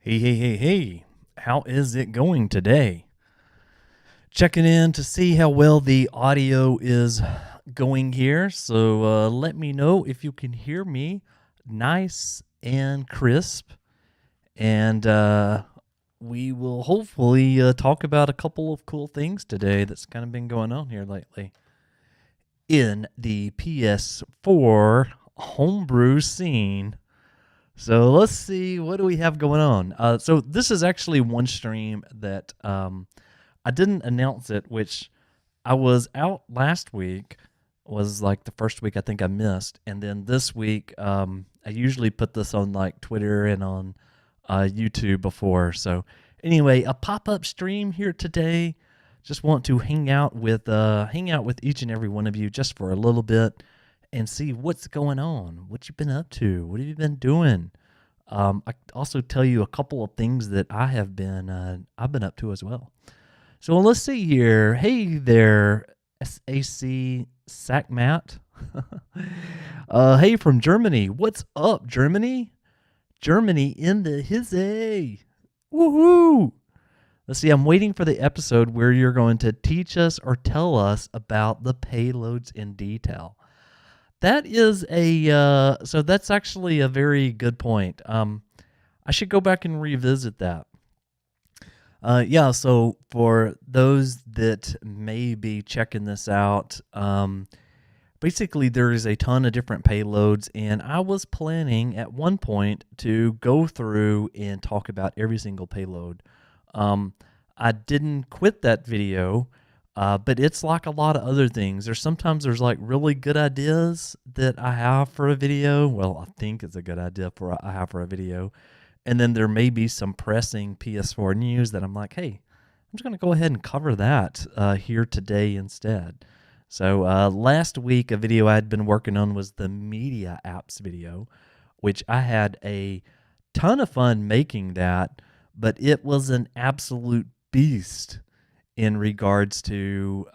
Hey, how is it going today? Checking in to see how well the audio is going here. So let me know if you can hear me nice and crisp. And we will hopefully talk about a couple of cool things today that's kind of been going on here lately in the PS4 homebrew scene. So let's see, what do we have going on? So this is actually one stream that I didn't announce it, which I was out last week, was like the first week I think I missed. And then this week, I usually put this on like Twitter and on YouTube before. So anyway, a pop-up stream here today. Just want to hang out with each and every one of you just for a little bit and see what's going on, what you've been up to, what have you been doing. I also tell you a couple of things that I've been up to as well. So let's see here. Hey there, SAC Sackmat. Hey from Germany. What's up, Germany? Germany in the hizzy. Woohoo! Let's see, I'm waiting for the episode where you're going to teach us or tell us about the payloads in detail. That is so that's actually a very good point. I should go back and revisit that. Yeah, so for those that may be checking this out, basically there is a ton of different payloads, and I was planning at one point to go through and talk about every single payload. I didn't quit that video, but it's like a lot of other things. Sometimes there's like really good ideas that I have for a video. Well, I think it's a good idea I have for a video. And then there may be some pressing PS4 news that I'm like, hey, I'm just going to go ahead and cover that here today instead. So last week, a video I had been working on was the media apps video, which I had a ton of fun making that, but it was an absolute beast in regards to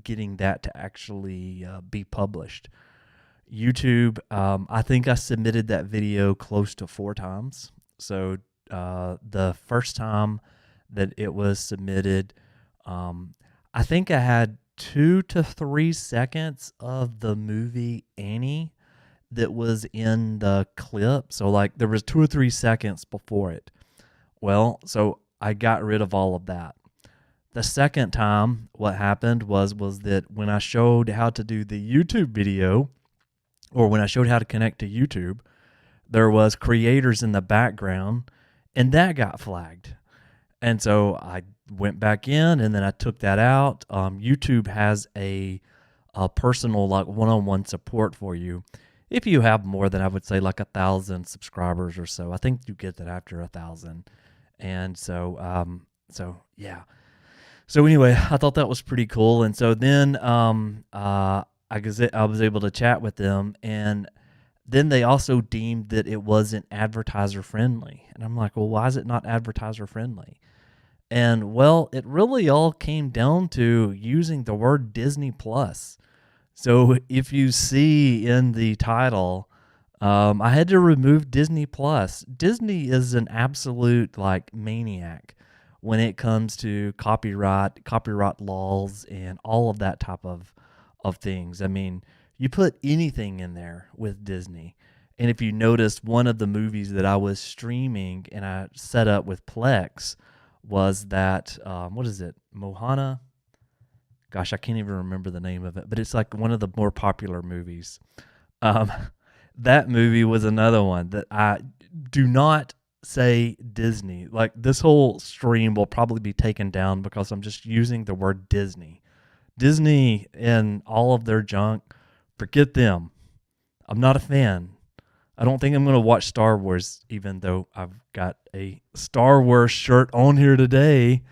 getting that to actually be published. YouTube, I think I submitted that video close to 4 times. So the first time that it was submitted, I think I had 2 to 3 seconds of the movie Annie that was in the clip. So like there was 2 or 3 seconds before it. Well, so I got rid of all of that. The second time, what happened was that when I showed how to do the YouTube video, or when I showed how to connect to YouTube, there was creators in the background, and that got flagged. And so I went back in, and then I took that out. YouTube has a personal, like one-on-one support for you. If you have more than, I would say, like 1,000 subscribers or so. I think you get that after 1,000. And so, yeah. So anyway, I thought that was pretty cool. And so then I was able to chat with them, and then they also deemed that it wasn't advertiser friendly. And I'm like, well, why is it not advertiser friendly? And well, it really all came down to using the word Disney Plus. So if you see in the title, I had to remove Disney Plus. Disney is an absolute like maniac when it comes to copyright laws, and all of that type of things. I mean, you put anything in there with Disney. And if you noticed, one of the movies that I was streaming and I set up with Plex was that, what is it? Mohana? Gosh, I can't even remember the name of it, but it's like one of the more popular movies. That movie was another one that I do not say Disney. Like this whole stream will probably be taken down because I'm just using the word Disney. Disney and all of their junk, forget them. I'm not a fan. I don't think I'm going to watch Star Wars, even though I've got a Star Wars shirt on here today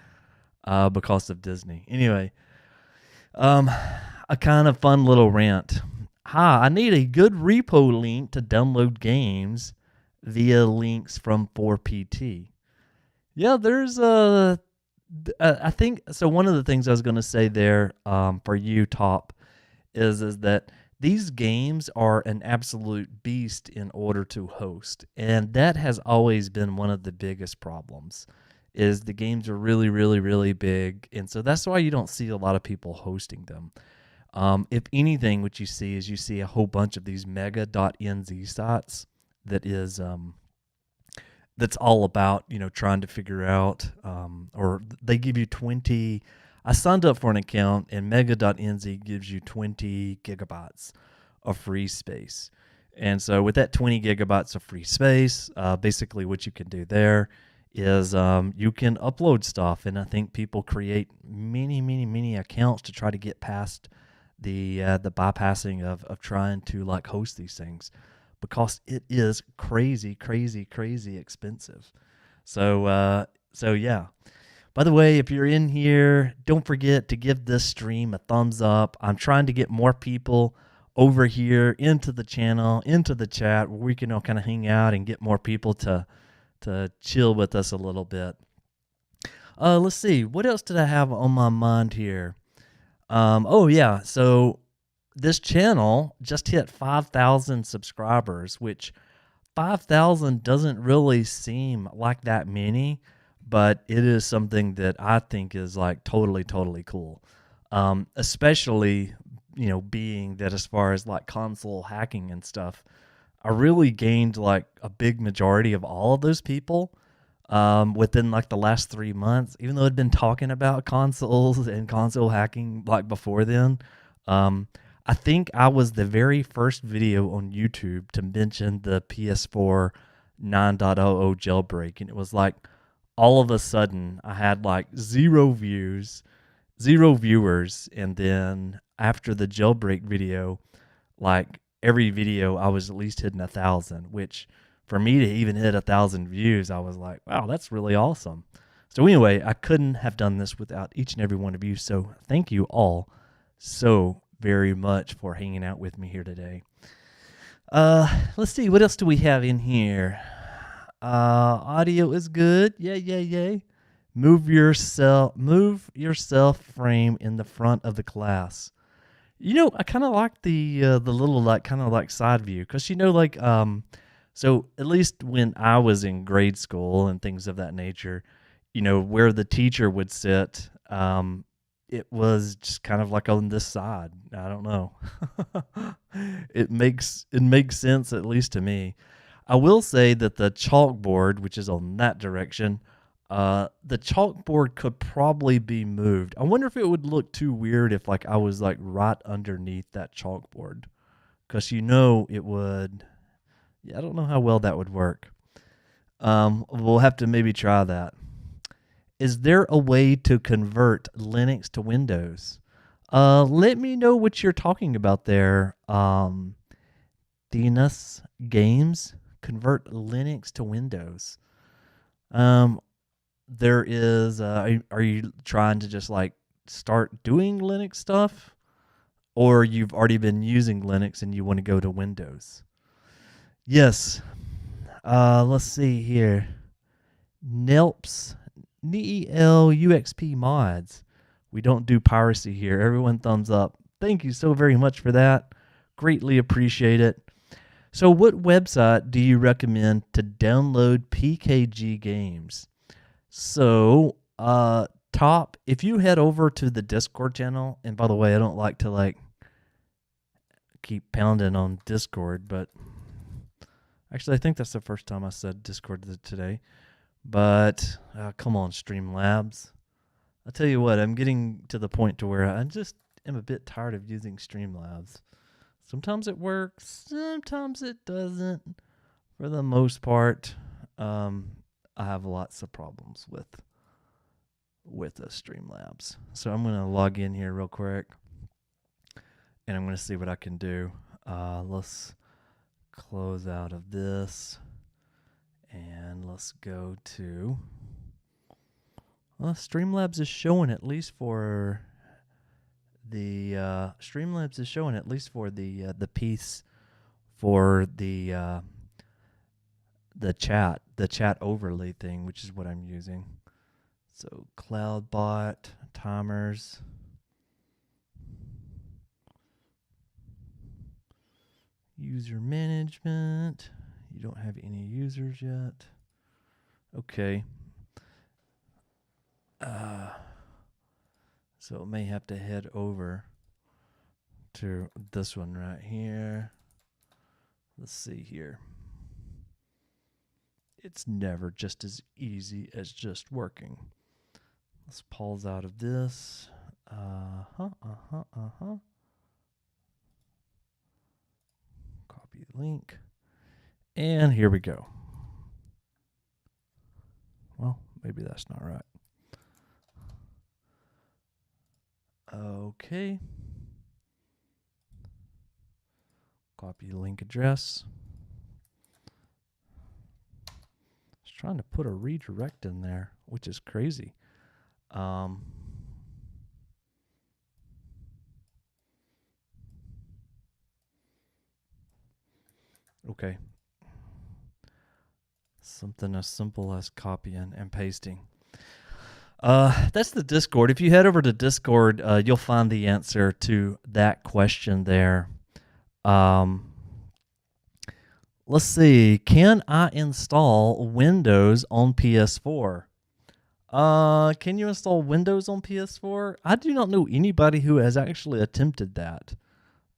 because of Disney. Anyway, a kind of fun little rant. Hi, I need a good repo link to download games via links from 4PT. Yeah, there's I think so. One of the things I was going to say there for you, Top, is that these games are an absolute beast in order to host, and that has always been one of the biggest problems. Is the games are really, really, really big, and so that's why you don't see a lot of people hosting them. If anything, what you see is you see a whole bunch of these mega.nz sites that is that's all about trying to figure out or they give you 20. I signed up for an account, and mega.nz gives you 20 gigabytes of free space. And so with that 20 gigabytes of free space, basically what you can do there is you can upload stuff. And I think people create many accounts to try to get past the bypassing of trying to like host these things, because it is crazy expensive. So yeah. By the way, if you're in here, don't forget to give this stream a thumbs up. I'm trying to get more people over here into the channel, into the chat, where we can all kind of hang out and get more people to chill with us a little bit. Let's see. What else did I have on my mind here? Oh, yeah. So this channel just hit 5,000 subscribers, which 5,000 doesn't really seem like that many, but it is something that I think is like totally cool. Especially, being that as far as like console hacking and stuff, I really gained like a big majority of all of those people within like the last 3 months, even though I'd been talking about consoles and console hacking like before then. I think I was the very first video on YouTube to mention the PS4 9.00 Jailbreak, and it was like all of a sudden I had like 0 views, 0 viewers, and then after the Jailbreak video, like every video I was at least hitting 1,000, which for me to even hit 1,000 views, I was like, wow, that's really awesome. So anyway, I couldn't have done this without each and every one of you. So thank you all so very much for hanging out with me here today. Let's see, what else do we have in here? Audio is good. Yay. Move yourself frame in the front of the class. I kind of like the little like kind of like side view, because like so at least when I was in grade school and things of that nature, where the teacher would sit, it was just kind of like on this side. I don't know. It makes sense, at least to me. I will say that the chalkboard, which is on that direction, the chalkboard could probably be moved. I wonder if it would look too weird if like I was like right underneath that chalkboard, because it would. Yeah, I don't know how well that would work. We'll have to maybe try that. Is there a way to convert Linux to Windows? Let me know what you're talking about there. Dinas Games, convert Linux to Windows. There is. Are you trying to just like start doing Linux stuff, or you've already been using Linux and you want to go to Windows? Yes. Let's see here. Nelps, NELUXP mods. We don't do piracy here. Everyone thumbs up. Thank you so very much for that. Greatly appreciate it. So what website do you recommend to download PKG games? So, if you head over to the Discord channel, and by the way, I don't like to like keep pounding on Discord, but actually, I think that's the first time I said Discord today. But come on, Streamlabs. I'll tell you what, I'm getting to the point to where I just am a bit tired of using Streamlabs. Sometimes it works, sometimes it doesn't. For the most part, I have lots of problems with the Streamlabs. So I'm going to log in here real quick, and I'm going to see what I can do. Let's close out of this, and let's go to Streamlabs is showing at least for the Streamlabs is showing at least for the piece for the chat overlay thing, which is what I'm using. So CloudBot timers. User management. You don't have any users yet. Okay. So it may have to head over to this one right here. Let's see here. It's never just as easy as just working. Let's pause out of this. Copy the link. And here we go. Well, maybe that's not right. Okay. Copy the link address. I was trying to put a redirect in there, which is crazy. Okay. Something as simple as copying and pasting. That's the Discord. If you head over to Discord, you'll find the answer to that question there. Let's see. Can I install Windows on PS4? Can you install Windows on PS4? I do not know anybody who has actually attempted that.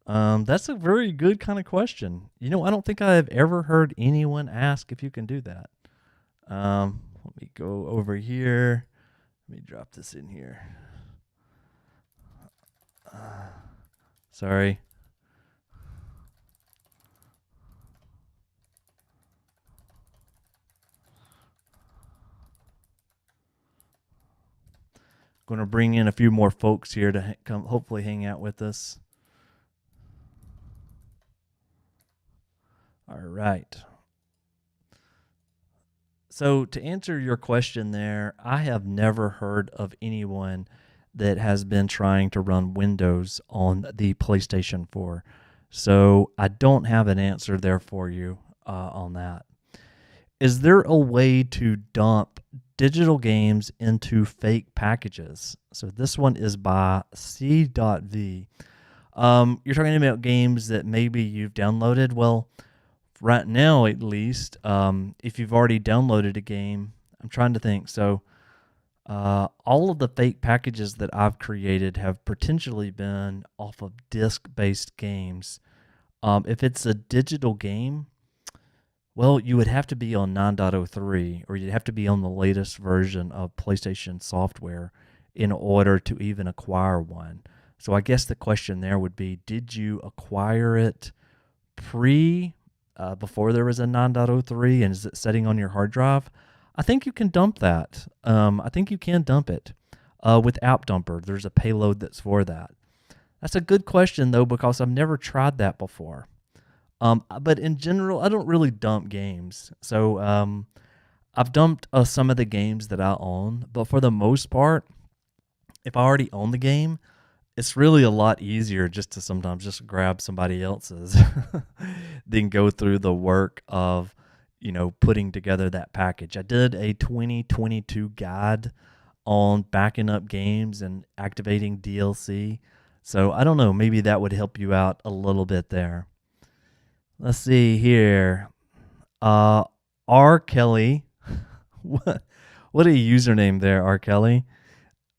That's a very good kind of question. You know, I don't think I have ever heard anyone ask if you can do that. Let me go over here. Let me drop this in here. Sorry. Going to bring in a few more folks here to come hopefully hang out with us. All right. So to answer your question there, I have never heard of anyone that has been trying to run Windows on the PlayStation 4. So I don't have an answer there for you on that. Is there a way to dump digital games into fake packages? So this one is by C.V. You're talking about games that maybe you've downloaded. Well, right now at least, if you've already downloaded a game, I'm trying to think. So all of the fake packages that I've created have potentially been off of disk-based games. If it's a digital game, well, you would have to be on 9.03, or you'd have to be on the latest version of PlayStation software in order to even acquire one. So I guess the question there would be, did you acquire it before there was a 9.03, and is it sitting on your hard drive? I think you can dump that. I think you can dump it with App Dumper. There's a payload that's for that. That's a good question, though, because I've never tried that before. But in general, I don't really dump games. So I've dumped some of the games that I own, but for the most part, if I already own the game, it's really a lot easier just to sometimes just grab somebody else's than go through the work of, putting together that package. I did a 2022 guide on backing up games and activating DLC. So I don't know, maybe that would help you out a little bit there. Let's see here. R. Kelly. What a username there, R. Kelly.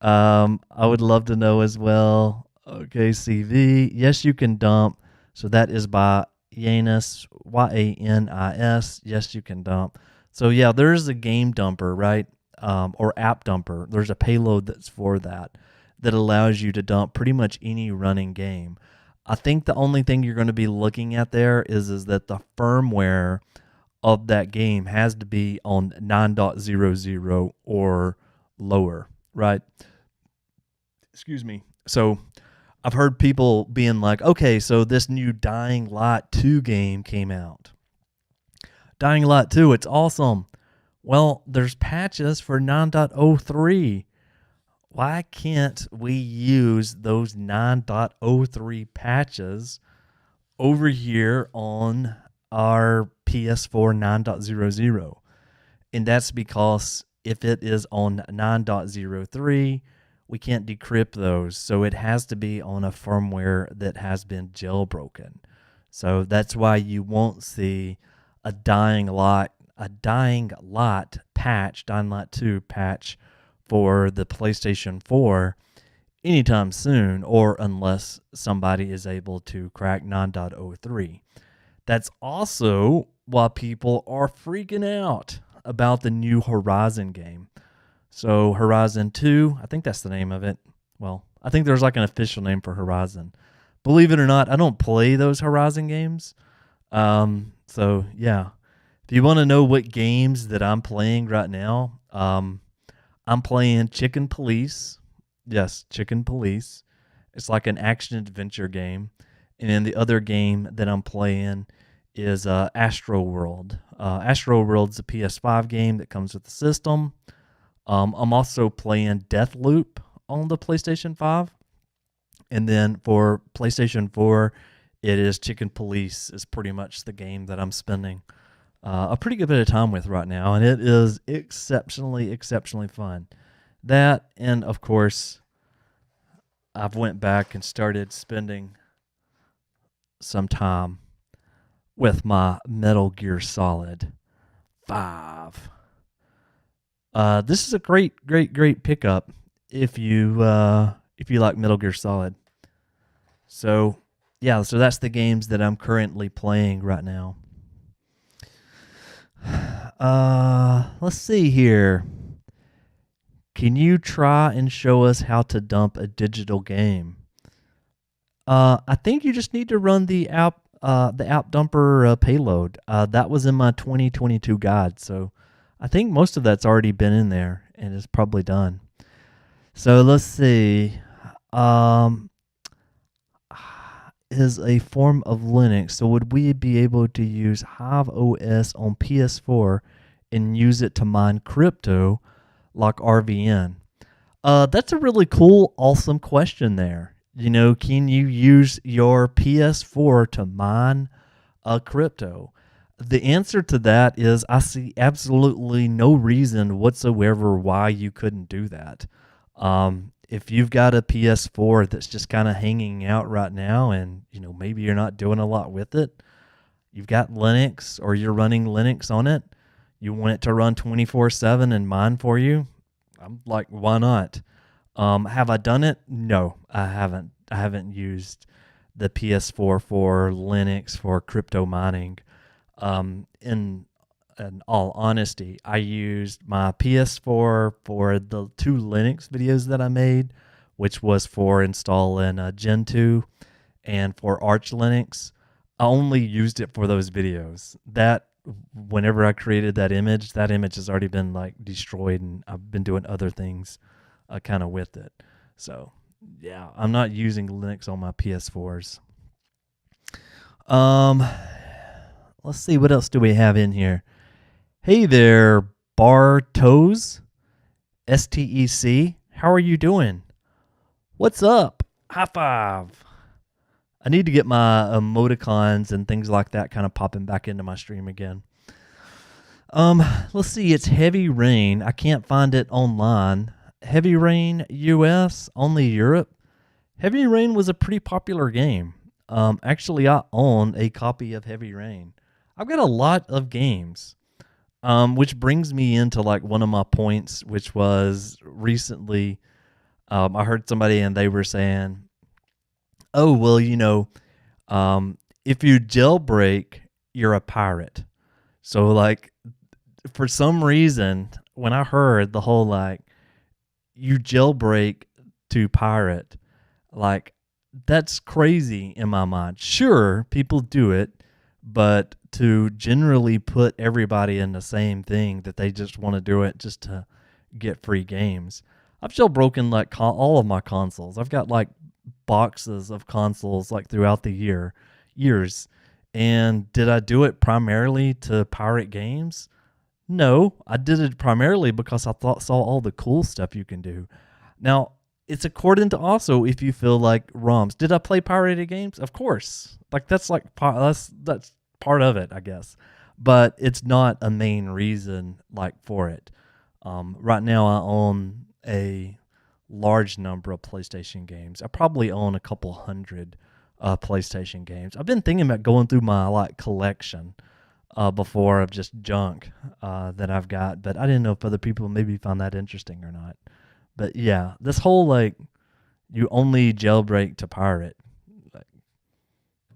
I would love to know as well. Okay, CV. Yes, you can dump. So that is by Yanis, Yanis. Yes, you can dump. So yeah, there's a game dumper, right? Or app dumper. There's a payload that's for that allows you to dump pretty much any running game. I think the only thing you're going to be looking at there is that the firmware of that game has to be on 9.00 or lower, right? Excuse me. So I've heard people being like, okay, so this new Dying Light 2 game came out. Dying Light 2, it's awesome. Well, there's patches for 9.03. Why can't we use those 9.03 patches over here on our PS4 9.00? And that's because if it is on 9.03, we can't decrypt those. So it has to be on a firmware that has been jailbroken. So that's why you won't see a Dying Light patch, Dying Light 2 patch for the PlayStation 4 anytime soon, or unless somebody is able to crack 9.03. That's also why people are freaking out about the new Horizon game. So Horizon 2, I think that's the name of it. Well, I think there's like an official name for Horizon. Believe it or not, I don't play those Horizon games. So yeah, if you want to know what games that I'm playing right now, I'm playing Chicken Police. Yes, Chicken Police. It's like an action adventure game. And then the other game that I'm playing is Astro World. Astro World's a PS5 game that comes with the system. I'm also playing Deathloop on the PlayStation 5. And then for PlayStation 4, it is Chicken Police is pretty much the game that I'm spending a pretty good bit of time with right now. And it is exceptionally fun. That, and of course, I've went back and started spending some time with my Metal Gear Solid 5. This is a great pickup if you like Metal Gear Solid. So yeah, so that's the games that I'm currently playing right now. Let's see here. Can you try and show us how to dump a digital game? I think you just need to run the app dumper payload. That was in my 2022 guide, so I think most of that's already been in there and is probably done. So let's see. Is a form of Linux. So would we be able to use Hive OS on PS4 and use it to mine crypto like RVN? That's a really cool, awesome question there. You know, can you use your PS4 to mine a crypto? The answer to that is I see absolutely no reason whatsoever why you couldn't do that. If you've got a PS4 that's just kind of hanging out right now and, you know, maybe you're not doing a lot with it, you've got Linux or you're running Linux on it, you want it to run 24/7 and mine for you, I'm like, why not? Have I done it? No, I haven't. I haven't used the PS4 for Linux for crypto mining. In all honesty, I used my PS4 for the 2 Linux videos that I made, which was for installing Gentoo and for Arch Linux. I only used it for those videos. That whenever I created that image has already been like destroyed, and I've been doing other things kind of with it. So yeah, I'm not using Linux on my PS4s. Let's see, what else do we have in here? Hey there, Bartos, STEC. How are you doing? What's up? High five. I need to get my emoticons and things like that kind of popping back into my stream again. Let's see. It's Heavy Rain. I can't find it online. Heavy Rain US, only Europe. Heavy Rain was a pretty popular game. Actually, I own a copy of Heavy Rain. I've got a lot of games. Which brings me into like one of my points, which was recently, I heard somebody and they were saying, oh, well, you know, if you jailbreak, you're a pirate. So like, for some reason, when I heard the whole, like, you jailbreak to pirate, like, that's crazy in my mind. Sure, people do it, but to generally put everybody in the same thing that they just want to do it just to get free games. I've jailbroken like all of my consoles. I've got like boxes of consoles like throughout the years. And did I do it primarily to pirate games? No, I did it primarily because I saw all the cool stuff you can do. Now, it's according to also if you feel like ROMs. Did I play pirated games? Of course. Like that's part of it, I guess. But it's not a main reason like for it. Right now I own a large number of PlayStation games. I probably own a couple hundred PlayStation games. I've been thinking about going through my like collection before of just junk that I've got, but I didn't know if other people maybe found that interesting or not. But yeah, this whole like you only jailbreak to pirate. Like,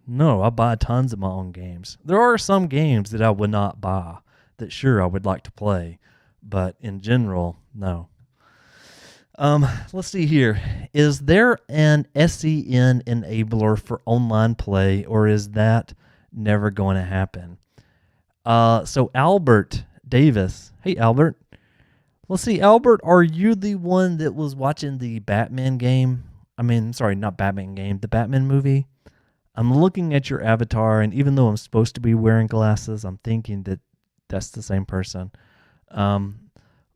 no, I buy tons of my own games. There are some games that I would not buy that sure I would like to play, but in general, no. Let's see here. Is there an SEN enabler for online play, or is that never going to happen? So Albert Davis. Hey, Albert. Let's see, Albert, are you the one that was watching the Batman game? I mean, sorry, not Batman game, the Batman movie. I'm looking at your avatar, and even though I'm supposed to be wearing glasses, I'm thinking that that's the same person.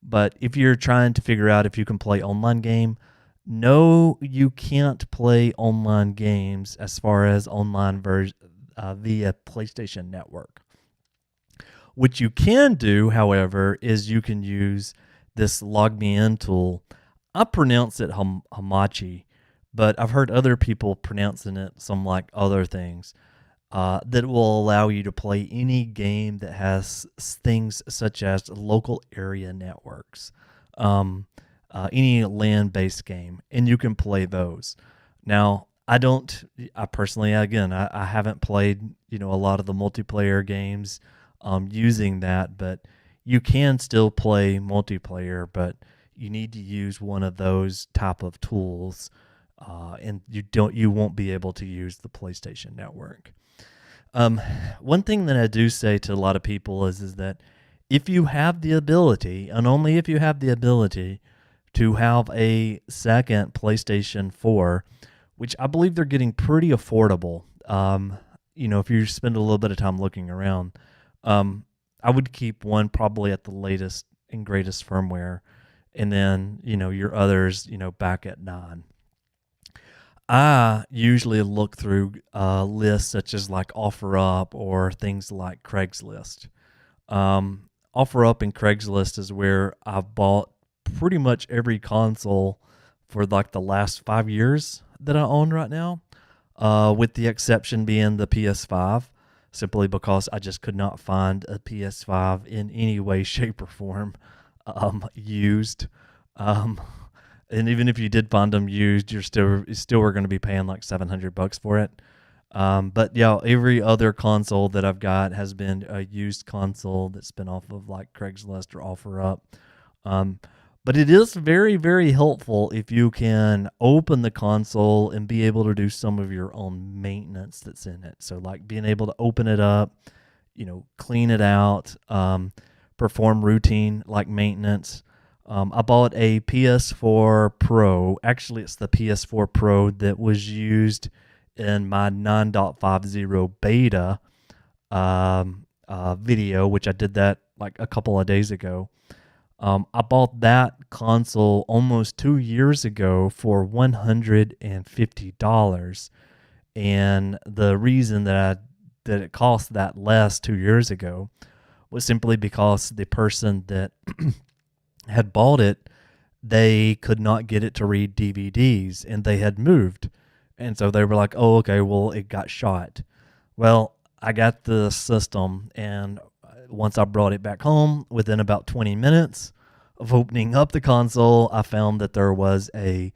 But if you're trying to figure out if you can play online game, no, you can't play online games as far as online via PlayStation Network. What you can do, however, is you can use this log me in tool. I pronounce it Hamachi, but I've heard other people pronouncing it some like other things. That will allow you to play any game that has things such as local area networks, any land-based game, and you can play those. Now, I personally, again, I haven't played, a lot of the multiplayer games using that, but you can still play multiplayer, but you need to use one of those type of tools, and you won't be able to use the PlayStation Network. One thing that I do say to a lot of people is that if you have the ability, and only if you have the ability, to have a second PlayStation 4, which I believe they're getting pretty affordable, if you spend a little bit of time looking around, I would keep one probably at the latest and greatest firmware, and then, your others, back at 9. I usually look through lists such as like OfferUp or things like Craigslist. OfferUp and Craigslist is where I've bought pretty much every console for like the last 5 years that I own right now, with the exception being the PS5, simply because I just could not find a PS5 in any way, shape, or form used. And even if you did find them used, you still were going to be paying like $700 for it. But yeah, every other console that I've got has been a used console that's been off of like Craigslist or OfferUp. But it is very, very helpful if you can open the console and be able to do some of your own maintenance that's in it. So like being able to open it up, clean it out, perform routine like maintenance. I bought a PS4 Pro. Actually, it's the PS4 Pro that was used in my 9.50 beta video, which I did that like a couple of days ago. I bought that console almost 2 years ago for $150. And the reason that it cost that less 2 years ago was simply because the person that had bought it, they could not get it to read DVDs, and they had moved. And so they were like, oh, okay, well, it got shot. Well, I got the system, and once I brought it back home, within about 20 minutes of opening up the console, I found that there was a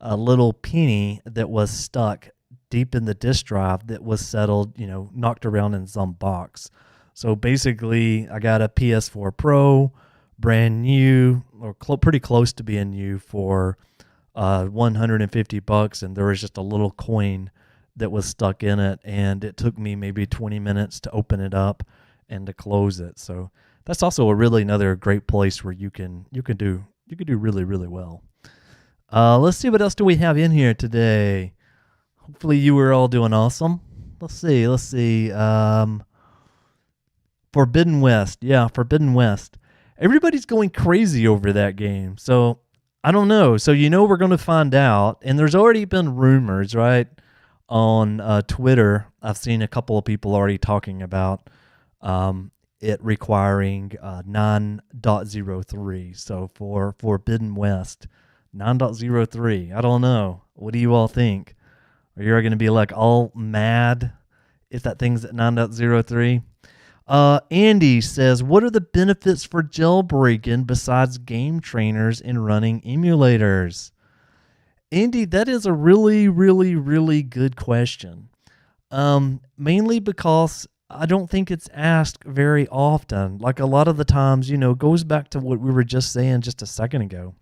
little penny that was stuck deep in the disk drive that was settled, knocked around in some box. So basically, I got a PS4 Pro, brand new, or pretty close to being new, for $150, and there was just a little coin that was stuck in it, and it took me maybe 20 minutes to open it up and to close it. So that's also another great place where you can do really, really well. Let's see, what else do we have in here today? Hopefully you were all doing awesome. Let's see. Forbidden West. Yeah, Forbidden West. Everybody's going crazy over that game. So I don't know. So we're going to find out. And there's already been rumors, right, on Twitter. I've seen a couple of people already talking about it requiring 9.03. So for Forbidden West, 9.03. I don't know. What do you all think? or you're going to be like all mad if that thing's at 9.03. Andy says, what are the benefits for jailbreaking besides game trainers and running emulators? Andy, that is a really, really, really good question. Mainly because I don't think it's asked very often. Like a lot of the times, goes back to what we were just saying just a second ago.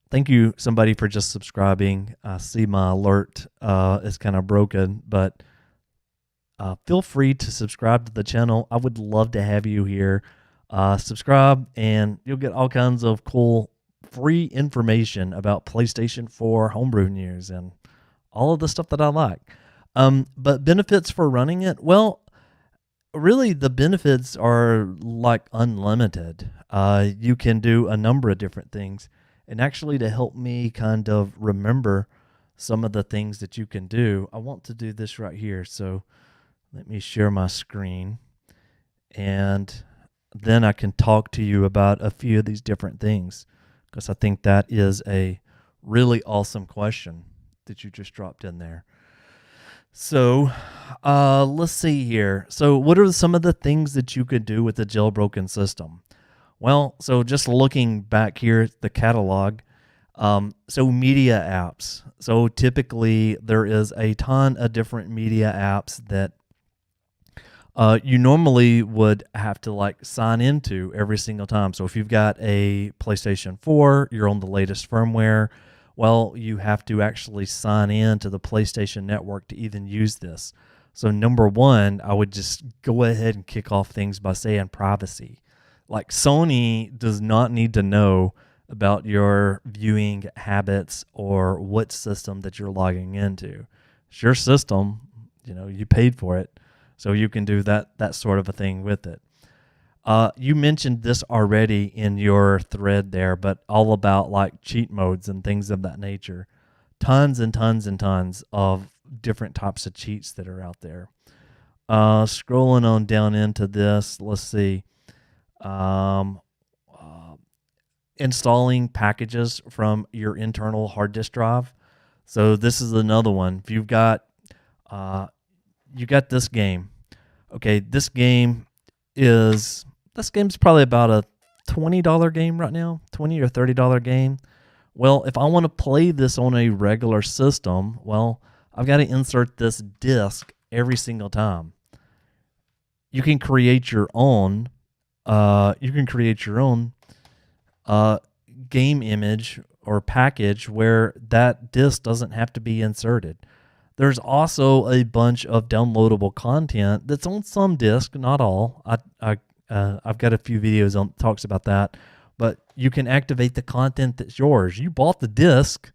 Thank you, somebody, for just subscribing. I see my alert is kind of broken, but feel free to subscribe to the channel. I would love to have you here. Subscribe, and you'll get all kinds of cool free information about PlayStation 4 homebrew news and all of the stuff that I like. But benefits for running it? Well, really the benefits are like unlimited. You can do a number of different things. And actually, to help me kind of remember some of the things that you can do, I want to do this right here. So let me share my screen, and then I can talk to you about a few of these different things, because I think that is a really awesome question that you just dropped in there. So let's see here. So what are some of the things that you could do with the jailbroken system? Well, so just looking back here at the catalog, so media apps. So typically there is a ton of different media apps that you normally would have to like sign into every single time. So if you've got a PlayStation 4, you're on the latest firmware, well, you have to actually sign in to the PlayStation Network to even use this. So number one, I would just go ahead and kick off things by saying privacy. Like, Sony does not need to know about your viewing habits or what system that you're logging into. It's your system, you paid for it, so you can do that sort of a thing with it. You mentioned this already in your thread there, but all about like cheat modes and things of that nature. Tons and tons and tons of different types of cheats that are out there. Scrolling on down into this, let's see. Installing packages from your internal hard disk drive. So this is another one. If you've got this game. Okay, this game's probably about a $20 game right now, $20 or $30 game. Well, if I want to play this on a regular system, well, I've got to insert this disk every single time. You can create your own game image or package where that disk doesn't have to be inserted. There's also a bunch of downloadable content that's on some disk, not all. I've got a few videos on talks about that, but you can activate the content that's yours. You bought the disk.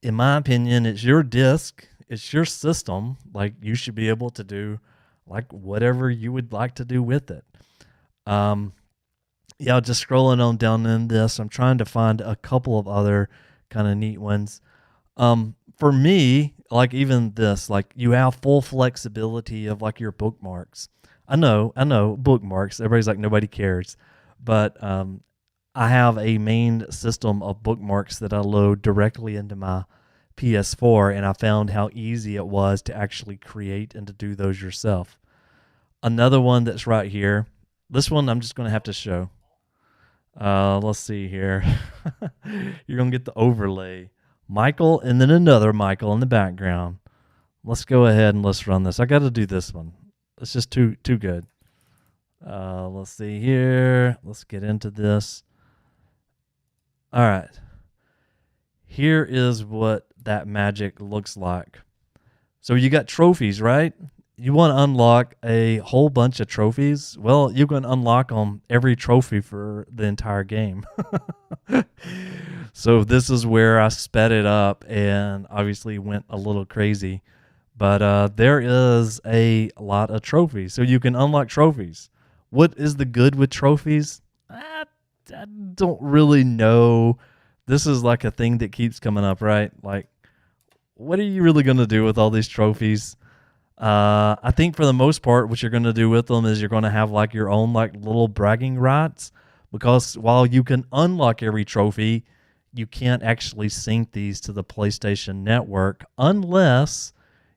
In my opinion, it's your disk. It's your system. Like, you should be able to do like whatever you would like to do with it. Yeah, just scrolling on down in this, I'm trying to find a couple of other kind of neat ones. For me, like even this, like you have full flexibility of like your bookmarks. I know, bookmarks. Everybody's like, nobody cares. But I have a main system of bookmarks that I load directly into my PS4, and I found how easy it was to actually create and to do those yourself. Another one that's right here. This one I'm just going to have to show. Let's see here. You're going to get the overlay. Michael and then another Michael in the background. Let's go ahead and let's run this. I got to do this one. It's just too good. Let's see here. Let's get into this. All right. Here is what that magic looks like. So you got trophies, right? You want to unlock a whole bunch of trophies? Well, you can unlock them every trophy for the entire game. So this is where I sped it up and obviously went a little crazy. But there is a lot of trophies. So you can unlock trophies. What is the good with trophies? I don't really know. This is like a thing that keeps coming up, right? Like, what are you really going to do with all these trophies? I think for the most part, what you're going to do with them is you're going to have like your own like little bragging rights, because while you can unlock every trophy, you can't actually sync these to the PlayStation Network unless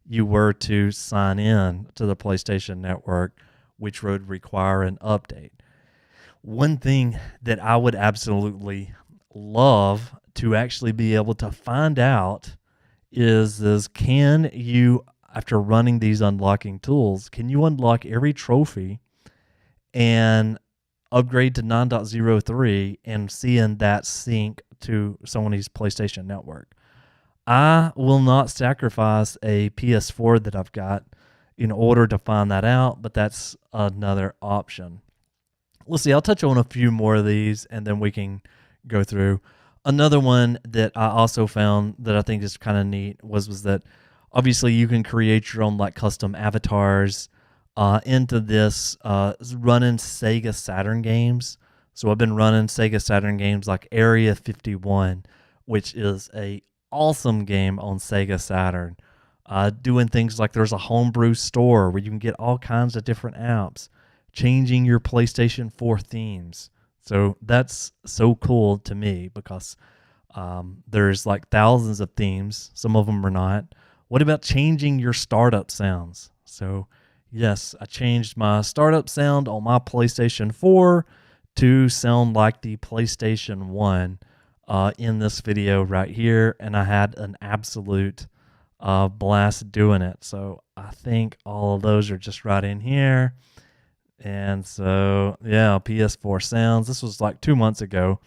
you were to sign in to the PlayStation Network, which would require an update. One thing that I would absolutely love to actually be able to find out is can you, after running these unlocking tools, can you unlock every trophy and upgrade to 9.03 and seeing that sync to Sony's PlayStation Network? I will not sacrifice a PS4 that I've got in order to find that out, but that's another option. Let's see, I'll touch on a few more of these and then we can go through. Another one that I also found that I think is kind of neat was that obviously you can create your own like custom avatars into this running Sega Saturn games. So I've been running Sega Saturn games like Area 51, which is a awesome game on Sega Saturn. Doing things like there's a Homebrew store where you can get all kinds of different apps, changing your PlayStation 4 themes. So that's so cool to me because there's like thousands of themes. Some of them are not. What about changing your startup sounds? So yes, I changed my startup sound on my PlayStation 4 to sound like the PlayStation 1 in this video right here. And I had an absolute blast doing it. So I think all of those are just right in here. And so, yeah, PS4 sounds. This was like 2 months ago,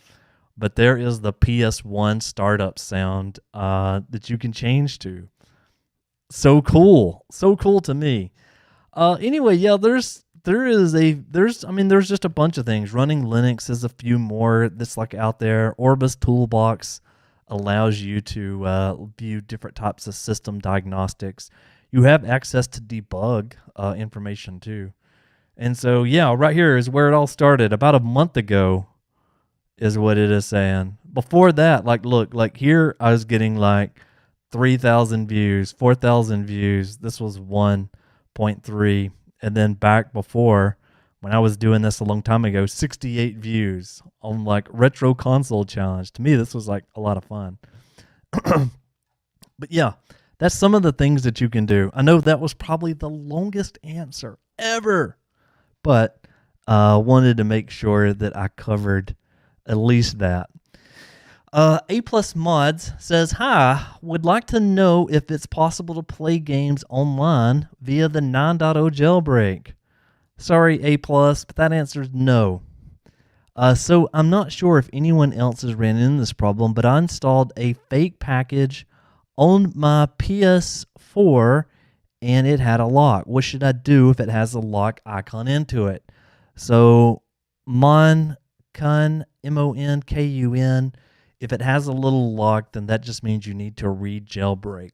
but there is the PS1 startup sound that you can change to. So cool to me. Anyway, yeah, there's just a bunch of things. Running Linux is a few more that's like out there. Orbis Toolbox allows you to view different types of system diagnostics. You have access to debug information too. And so, yeah, right here is where it all started. About a month ago is what it is saying. Before that, look, here I was getting like 3,000 views, 4,000 views. This was 1.3. And then back before, when I was doing this a long time ago, 68 views on like Retro Console Challenge. To me, this was like a lot of fun. But yeah, that's some of the things that you can do. I know that was probably the longest answer ever, but wanted to make sure that I covered at least that. A Plus Mods says, hi, would like to know if it's possible to play games online via the 9.0 jailbreak. Sorry, A Plus, but that answer is no. So I'm not sure if anyone else has ran into this problem, but I installed a fake package on my PS4 and it had a lock. What should I do if it has a lock icon into it? So Monkun, Monkun, if it has a little lock, then that just means you need to re-jailbreak.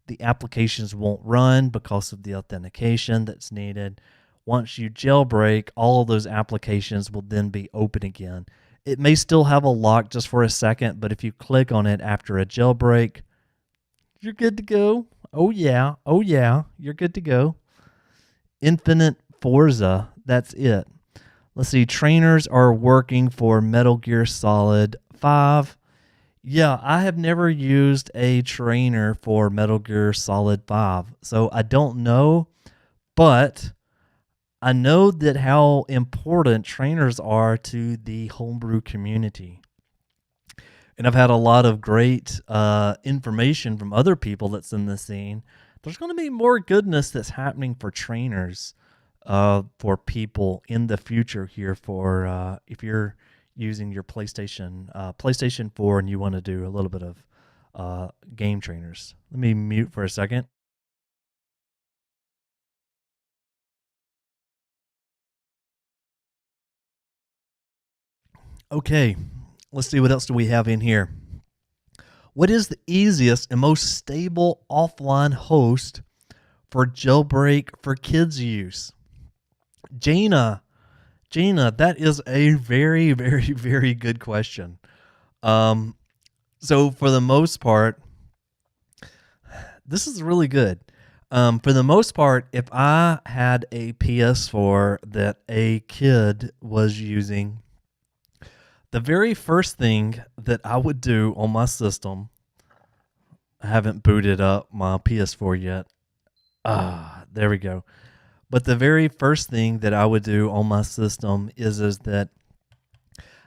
The applications won't run because of the authentication that's needed. Once you jailbreak, all of those applications will then be open again. It may still have a lock just for a second, but if you click on it after a jailbreak, you're good to go. Oh yeah, you're good to go. Infinite Forza, that's it. Let's see, trainers are working for Metal Gear Solid 5. Yeah, I have never used a trainer for Metal Gear Solid 5, so I don't know, but I know that how important trainers are to the homebrew community. And I've had a lot of great information from other people that's in the scene. There's going to be more goodness that's happening for trainers people in the future here for if you're using your PlayStation 4 and you want to do a little bit of game trainers. Let me mute for a second. Okay, let's see what else do we have in here. What is the easiest and most stable offline host for Jailbreak for kids use? Jaina, that is a very, very, very good question. So for the most part, this is really good. For the most part, if I had a PS4 that a kid was using, The very first thing that I would do on my system, I haven't booted up my PS4 yet. There we go. But the very first thing that I would do on my system is that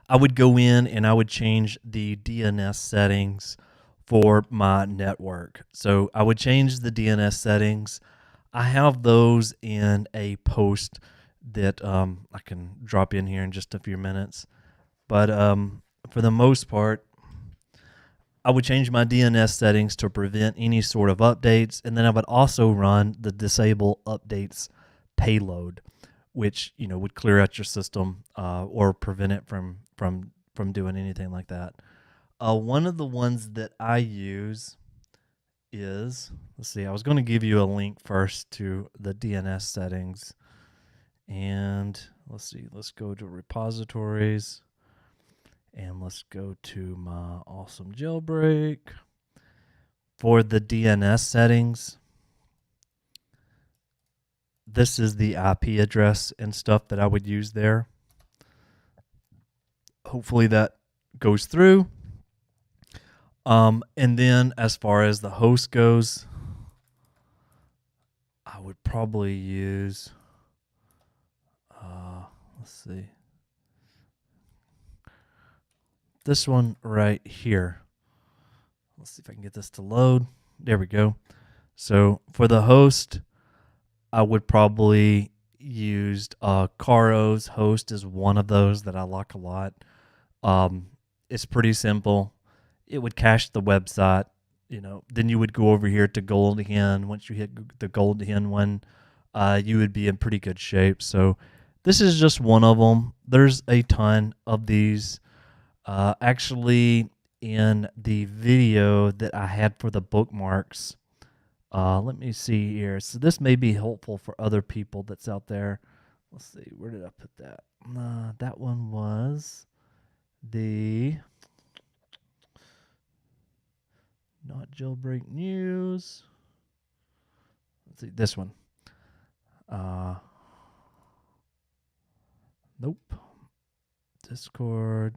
I would go in and I would change the DNS settings for my network. So I would change the DNS settings. I have those in a post that I can drop in here in just a few minutes. But for the most part, I would change my DNS settings to prevent any sort of updates, and then I would also run the disable updates payload, which would clear out your system or prevent it from doing anything like that. One of the ones that I use is, let's see, I was going to give you a link first to the DNS settings, and let's see, let's go to repositories. And let's go to my awesome jailbreak. For the DNS settings, this is the IP address and stuff that I would use there. Hopefully that goes through. And then as far as the host goes, I would probably use, let's see, this one right here. Let's see if I can get this to load. There we go. So for the host, I would probably use Caro's host is one of those that I like a lot. It's pretty simple. It would cache the website. Then you would go over here to GoldHEN. Once you hit the GoldHEN one, you would be in pretty good shape. So this is just one of them. There's a ton of these. Actually, in the video that I had for the bookmarks, let me see here. So this may be helpful for other people that's out there. Let's see, where did I put that? That one was the not jailbreak news. Let's see, this one. Nope. Discord.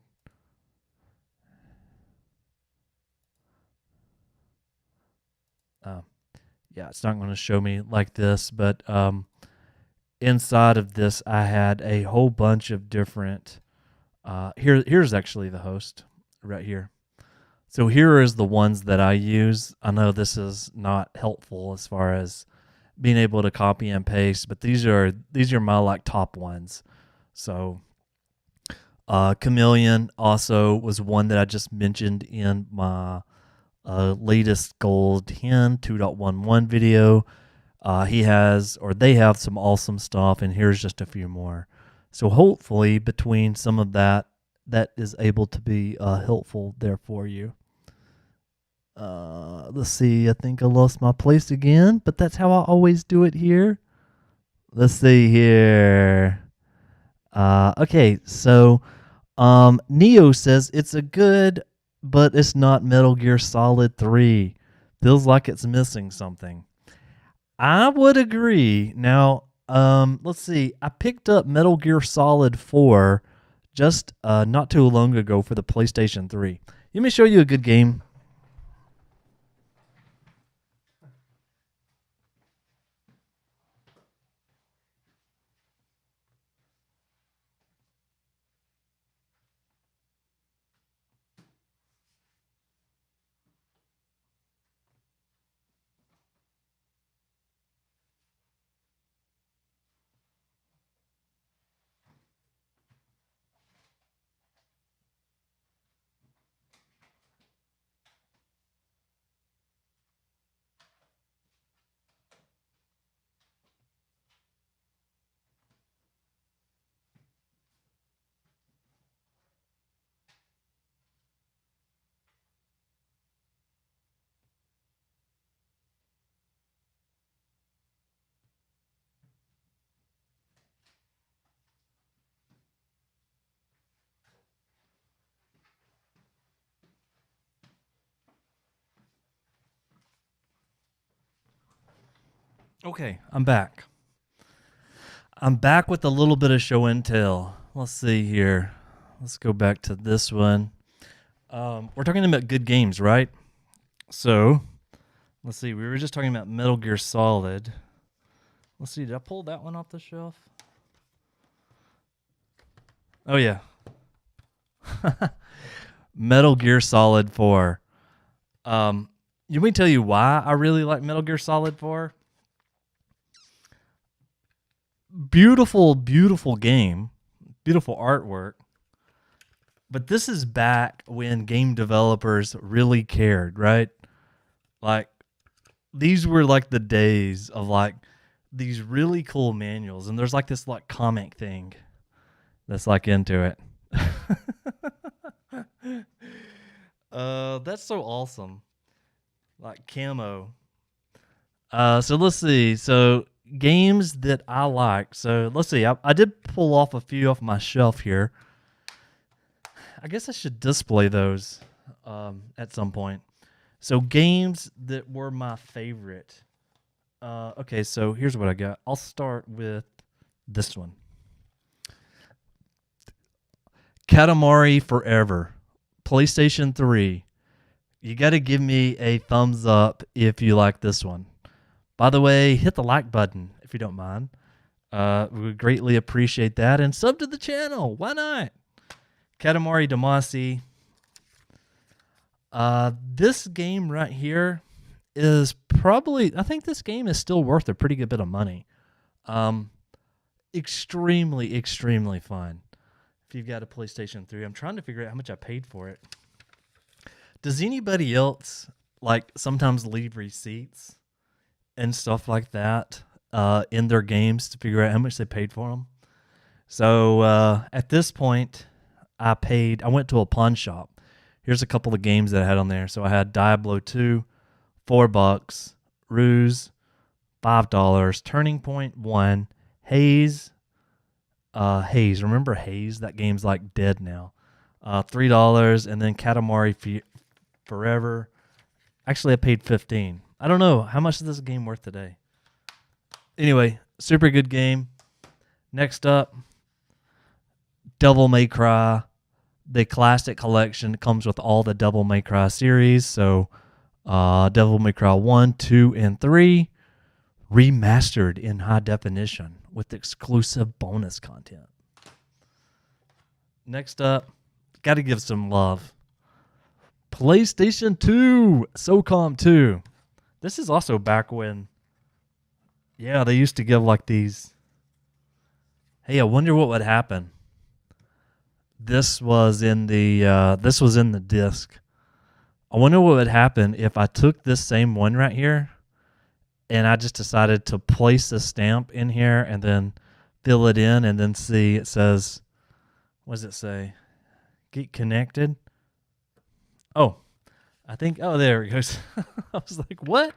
Yeah, it's not going to show me like this, but inside of this, I had a whole bunch of different. Here's actually the host right here. So here is the ones that I use. I know this is not helpful as far as being able to copy and paste, but these are my top ones. So Chameleon also was one that I just mentioned in my latest GoldHEN 2.11 video. They have some awesome stuff, and here's just a few more. So hopefully between some of that is able to be helpful there for you. Let's see, I think I lost my place again, but that's how I always do it here. Let's see here. Okay, so Neo says it's a good, but it's not Metal Gear Solid 3. Feels like it's missing something. I would agree. Now, let's see. I picked up Metal Gear Solid 4 just not too long ago for the PlayStation 3. Let me show you a good game. Okay, I'm back. I'm back with a little bit of show and tell. Let's see here. let's go back to this one. We're talking about good games, right? So, let's see. We were just talking about Metal Gear Solid. Let's see. Did I pull that one off the shelf? Oh, yeah. Metal Gear Solid 4. Let me tell you why I really like Metal Gear Solid 4. Beautiful, beautiful game. Beautiful artwork. But this is back when game developers really cared, right? Like, these were like the days of like these really cool manuals. And there's like this like comic thing that's like into it. That's so awesome. Like camo. So let's see. So games that I like. So let's see. I did pull off a few off my shelf here. I guess I should display those at some point. So games that were my favorite. Okay, so here's what I got. I'll start with this one. Katamari Forever. PlayStation 3. You got to give me a thumbs up if you like this one. By the way, hit the like button if you don't mind. We would greatly appreciate that. And sub to the channel. Why not? Katamari Damacy. This game right here is probably, I think this game is still worth a pretty good bit of money. Extremely, extremely fun. If you've got a PlayStation 3, I'm trying to figure out how much I paid for it. Does anybody else like sometimes leave receipts and stuff like that in their games to figure out how much they paid for them? So at this point, I went to a pawn shop. Here's a couple of games that I had on there. So I had Diablo 2, $4, Ruse, $5, Turning Point 1, Haze. Haze, remember Haze? That game's like dead now. $3, and then Katamari Forever. Actually, I paid $15. I don't know how much is this game worth today. Anyway, super good game. Next up, Devil May Cry. The classic collection comes with all the Devil May Cry series. So, Devil May Cry 1, 2, and 3 remastered in high definition with exclusive bonus content. Next up, got to give some love. PlayStation 2, SOCOM 2. This is also back when, yeah, they used to give like these. Hey, I wonder what would happen. This was in the disc. I wonder what would happen if I took this same one right here and I just decided to place a stamp in here and then fill it in and then see it says, what does it say? Get connected. Oh, there it goes. I was like, what?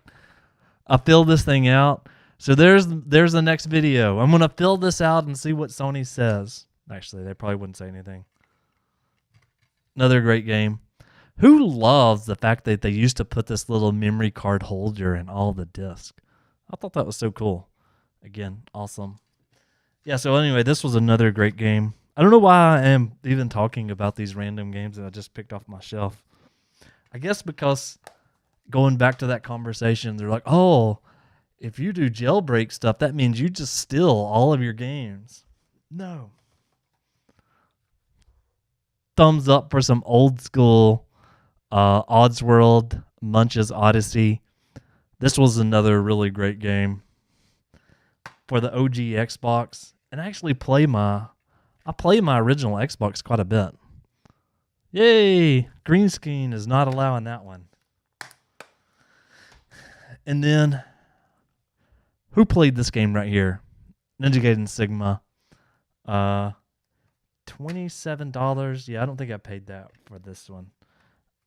I filled this thing out. So there's the next video. I'm going to fill this out and see what Sony says. Actually, they probably wouldn't say anything. Another great game. Who loves the fact that they used to put this little memory card holder in all the discs? I thought that was so cool. Again, awesome. Yeah, so anyway, this was another great game. I don't know why I am even talking about these random games that I just picked off my shelf. I guess because going back to that conversation, they're like, oh, if you do jailbreak stuff, that means you just steal all of your games. No. Thumbs up for some old school Oddsworld, Munch's Odyssey. This was another really great game for the OG Xbox. And I actually play my original Xbox quite a bit. Yay! Green screen is not allowing that one. And then, who played this game right here? Ninja Gaiden Sigma. $27. Yeah, I don't think I paid that for this one.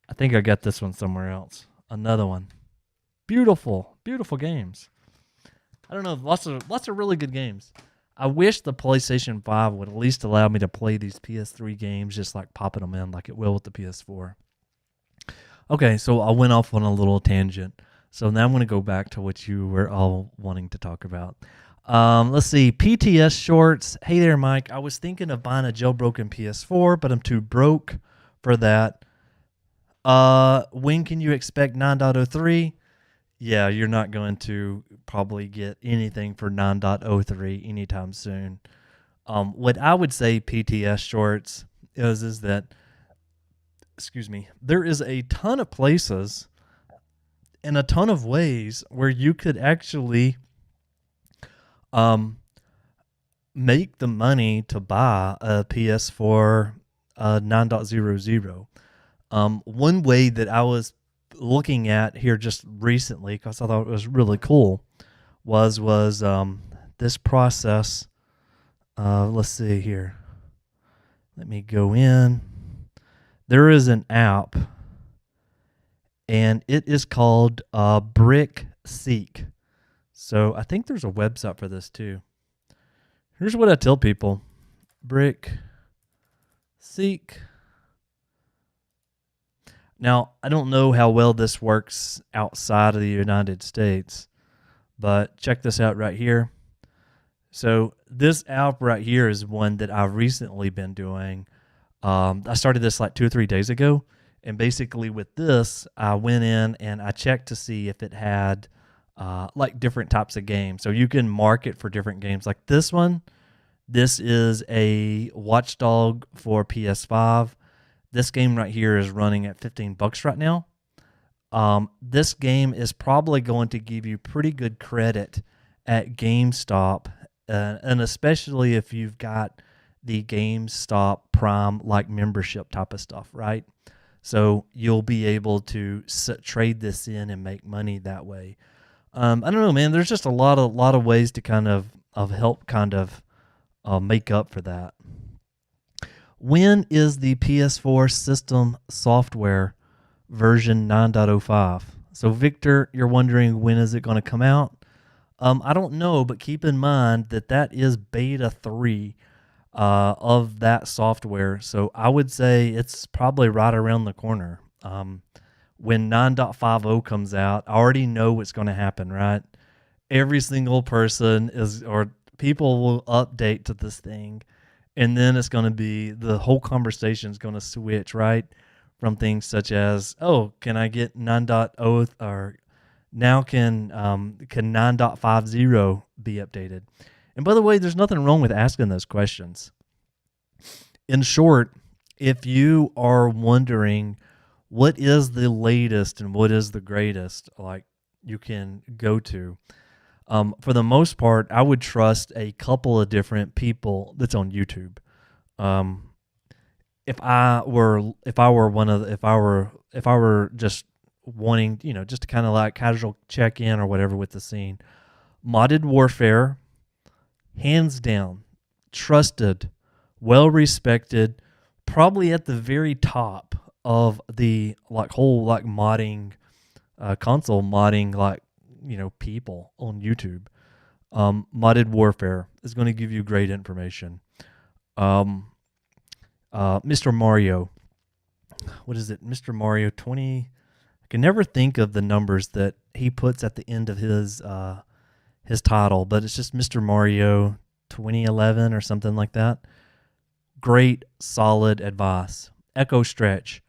I think I got this one somewhere else. Another one. Beautiful, beautiful games. I don't know, lots of really good games. I wish the PlayStation 5 would at least allow me to play these PS3 games, just like popping them in like it will with the PS4. Okay, so I went off on a little tangent. So now I'm going to go back to what you were all wanting to talk about. Let's see. PTS Shorts. Hey there, Mike. I was thinking of buying a jailbroken PS4, but I'm too broke for that. When can you expect 9.03? Yeah, you're not going to probably get anything for 9.03 anytime soon. What I would say, PTS Shorts, is that, excuse me, there is a ton of places and a ton of ways where you could actually make the money to buy a PS4 9.00. One way that I was looking at here just recently, because I thought it was really cool, was this process. Let's see here. Let me go in. There is an app, and it is called Brick Seek. So I think there's a website for this too. Here's what I tell people. Brick Seek. Now, I don't know how well this works outside of the United States, but check this out right here. So this app right here is one that I've recently been doing. I started this like 2 or 3 days ago, and basically with this, I went in and I checked to see if it had like different types of games. So you can mark it for different games. Like this one, this is a Watchdog for PS5. This game right here is running at $15 right now. This game is probably going to give you pretty good credit at GameStop, and especially if you've got the GameStop Prime like membership type of stuff, right? So you'll be able to trade this in and make money that way. I don't know, man. There's just a lot of ways to kind of help kind of make up for that. When is the PS4 system software version 9.05? So Victor, you're wondering when is it going to come out? I don't know, but keep in mind that is beta 3 of that software. So I would say it's probably right around the corner. When 9.50 comes out, I already know what's going to happen, right? Every single person or people will update to this thing. And then it's going to be, the whole conversation is going to switch, right? From things such as, oh, can I get 9.0 or now can 9.50 be updated? And by the way, there's nothing wrong with asking those questions. In short, if you are wondering what is the latest and what is the greatest, like you can go to, for the most part, I would trust a couple of different people that's on YouTube. If I were just wanting, just to kind of like casual check in or whatever with the scene, Modded Warfare, hands down, trusted, well respected, probably at the very top of the whole modding, console modding people on YouTube. Modded Warfare is going to give you great information. Mr. Mario, what is it? Mr. Mario 20. I can never think of the numbers that he puts at the end of his title, but it's just Mr. Mario 2011 or something like that. Great, solid advice. Echo Stretch.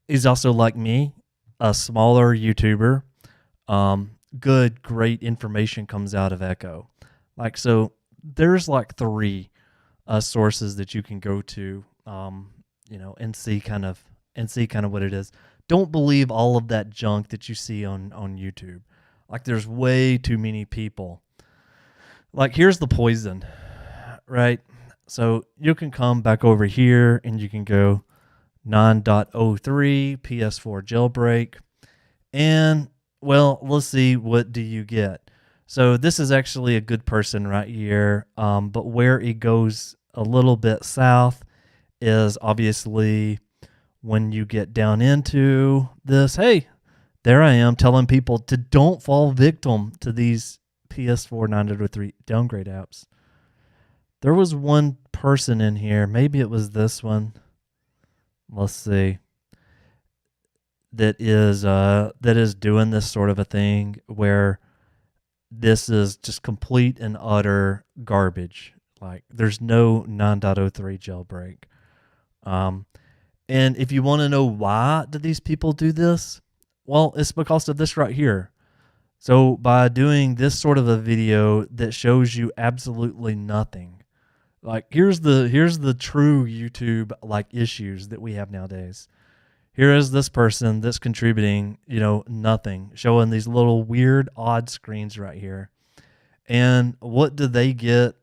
He's also like me, a smaller YouTuber. Great information comes out of Echo. So there's 3 sources that you can go to, and see kind of what it is. Don't believe all of that junk that you see on YouTube. There's way too many people. Here's the poison, right? So you can come back over here and you can go 9.03 PS4 jailbreak. And, well, let's see, what do you get? So this is actually a good person right here. But where it goes a little bit south is obviously when you get down into this. Hey, there I am telling people to don't fall victim to these PS4 9.03 downgrade apps. There was one person in here, maybe it was this one. Let's see. That is doing this sort of a thing where this is just complete and utter garbage. Like, there's no 9.03 jailbreak. And if you want to know why do these people do this, well, it's because of this right here. So by doing this sort of a video that shows you absolutely nothing, like here's the true YouTube like issues that we have nowadays. Here is this person that's contributing, nothing, showing these little weird odd screens right here. And what do they get?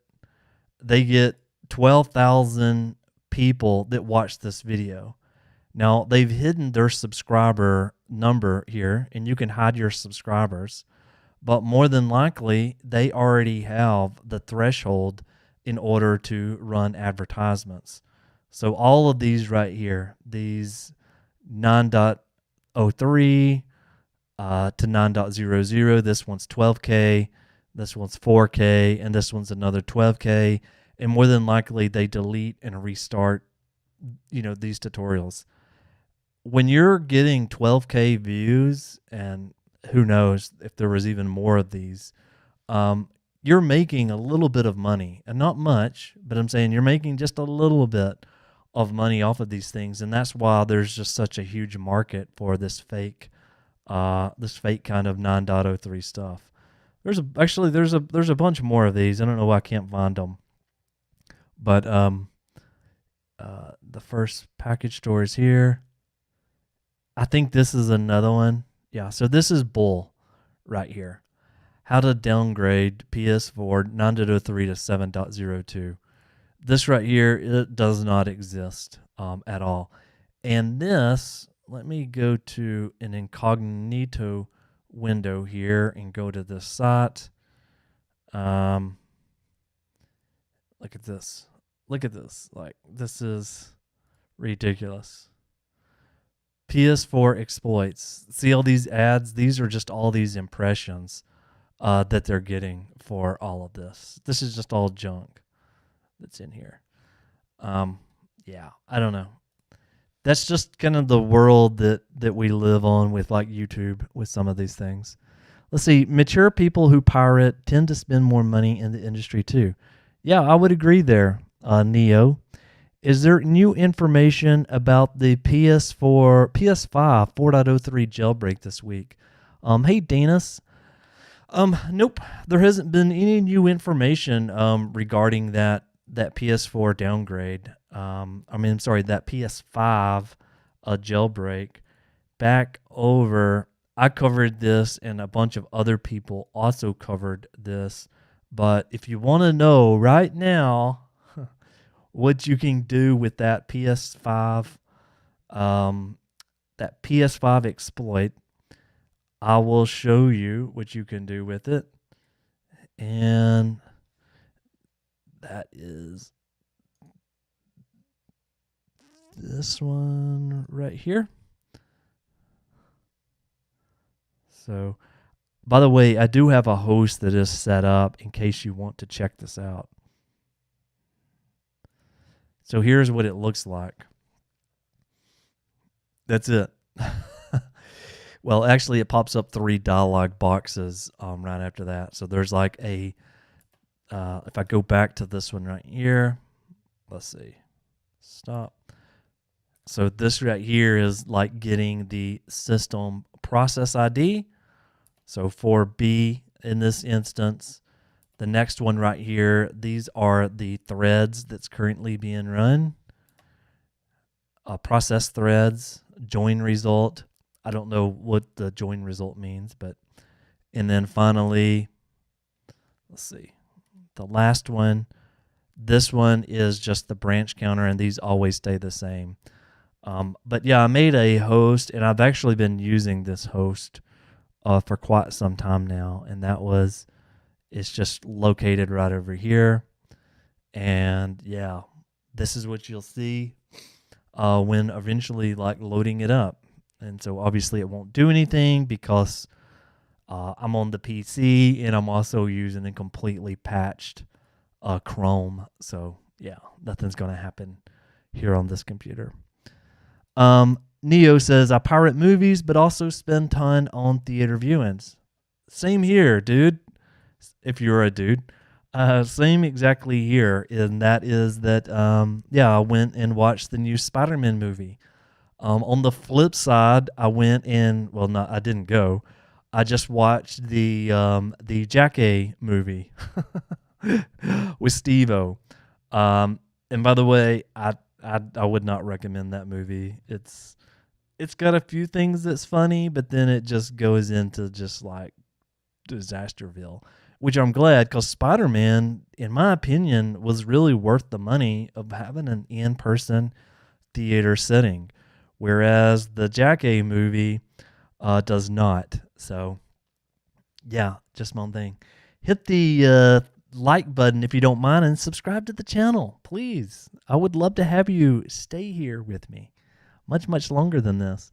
They get 12,000 people that watch this video. Now, they've hidden their subscriber number here, and you can hide your subscribers. But more than likely, they already have the threshold in order to run advertisements. So all of these right here, these 9.03 to 9.00, this one's 12K, this one's 4K, and this one's another 12K. And more than likely, they delete and restart, these tutorials. When you're getting 12K views, and who knows if there was even more of these, you're making a little bit of money, and not much, but I'm saying you're making just a little bit of money off of these things, and that's why there's just such a huge market for this fake kind of 9.03 stuff. There's a bunch more of these. I don't know why I can't find them, but the first package store is here. I think this is another one. Yeah, so this is bull right here. How to downgrade PS4 9.03 to 7.02. This right here, it does not exist at all. And this, let me go to an incognito window here and go to this site. Look at this. Look at this. Like, this is ridiculous. PS4 exploits. See all these ads? These are just all these impressions that they're getting for all of this. This is just all junk that's in here. Yeah, I don't know. That's just kind of the world that we live on with like YouTube with some of these things. Let's see. Mature people who pirate tend to spend more money in the industry too. Yeah, I would agree there, Neo. Is there new information about the PS5 4.03 jailbreak this week? Hey, Danis. Nope. There hasn't been any new information regarding that PS4 downgrade. That PS5 jailbreak. Back over, I covered this, and a bunch of other people also covered this. But if you want to know right now what you can do with that PS5 exploit, I will show you what you can do with it. And that is this one right here. So, by the way, I do have a host that is set up in case you want to check this out. So here's what it looks like. That's it. Well, actually, it pops up 3 dialog boxes right after that. So there's like a, if I go back to this one right here, let's see, stop. So this right here is like getting the system process ID. So for B in this instance, the next one right here, these are the threads that's currently being run. Process threads, join result. I don't know what the join result means, but, and then finally, let's see, the last one, this one is just the branch counter, and these always stay the same. But yeah, I made a host, and I've actually been using this host for quite some time now, and it's just located right over here. And yeah, this is what you'll see when eventually like loading it up. And so obviously it won't do anything because I'm on the PC, and I'm also using a completely patched Chrome. So yeah, nothing's going to happen here on this computer. Neo says, I pirate movies, but also spend time on theater viewings. Same here, dude. if you're a dude. Same exactly here, and that is that, I went and watched the new Spider-Man movie. On the flip side, I went and, well, not, I didn't go. I just watched the Jack-A movie with Steve-O. And by the way, I would not recommend that movie. It's got a few things that's funny, but then it just goes into just like Disasterville, which I'm glad, because Spider-Man, in my opinion, was really worth the money of having an in-person theater setting, whereas the Jack-A movie does not. So, yeah, just one thing. Hit the like button if you don't mind, and subscribe to the channel, please. I would love to have you stay here with me much longer than this.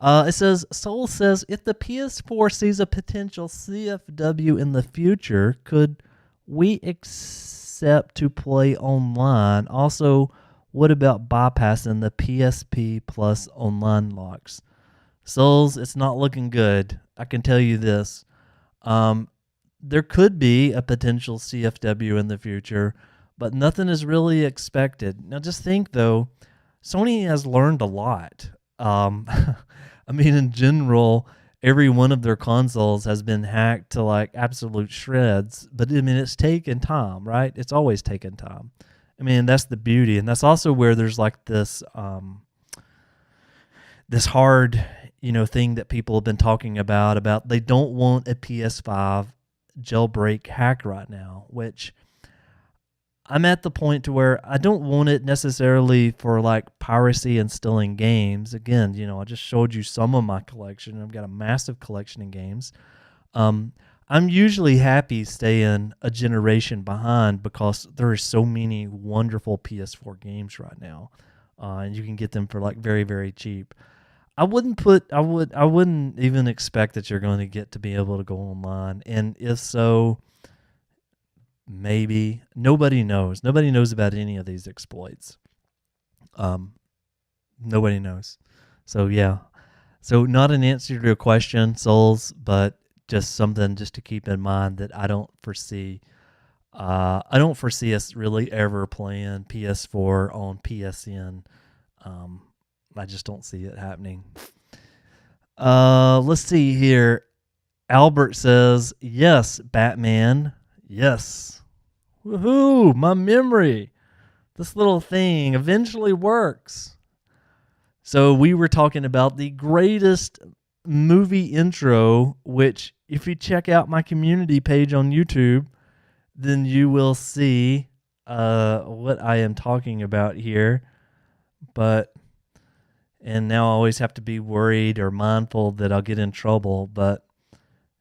It says, Soul says, if the PS4 sees a potential CFW in the future, could we accept to play online? Also, what about bypassing the PSP Plus online locks? Souls, it's not looking good. I can tell you this. There could be a potential CFW in the future, but nothing is really expected. Now, just think, though, Sony has learned a lot. I mean, in general, every one of their consoles has been hacked to like absolute shreds, but I mean, it's taken time, right? It's always taken time. I mean, that's the beauty. And that's also where there's like this, this hard, thing that people have been talking about they don't want a PS5 jailbreak hack right now, which I'm at the point to where I don't want it necessarily for like piracy and stealing games. Again, I just showed you some of my collection. I've got a massive collection of games. I'm usually happy staying a generation behind because there are so many wonderful PS4 games right now, and you can get them for like very, very cheap. I wouldn't even expect that you're going to get to be able to go online, and if so, maybe. Nobody knows. Nobody knows about any of these exploits. Nobody knows. So yeah. So not an answer to your question, Souls, but just something just to keep in mind that I don't foresee. I don't foresee us really ever playing PS4 on PSN. I just don't see it happening. Let's see here. Albert says, yes, Batman. Yes. Woohoo, my memory. This little thing eventually works. So we were talking about the greatest movie intro, which if you check out my community page on YouTube, then you will see what I am talking about here. And now I always have to be worried or mindful that I'll get in trouble. But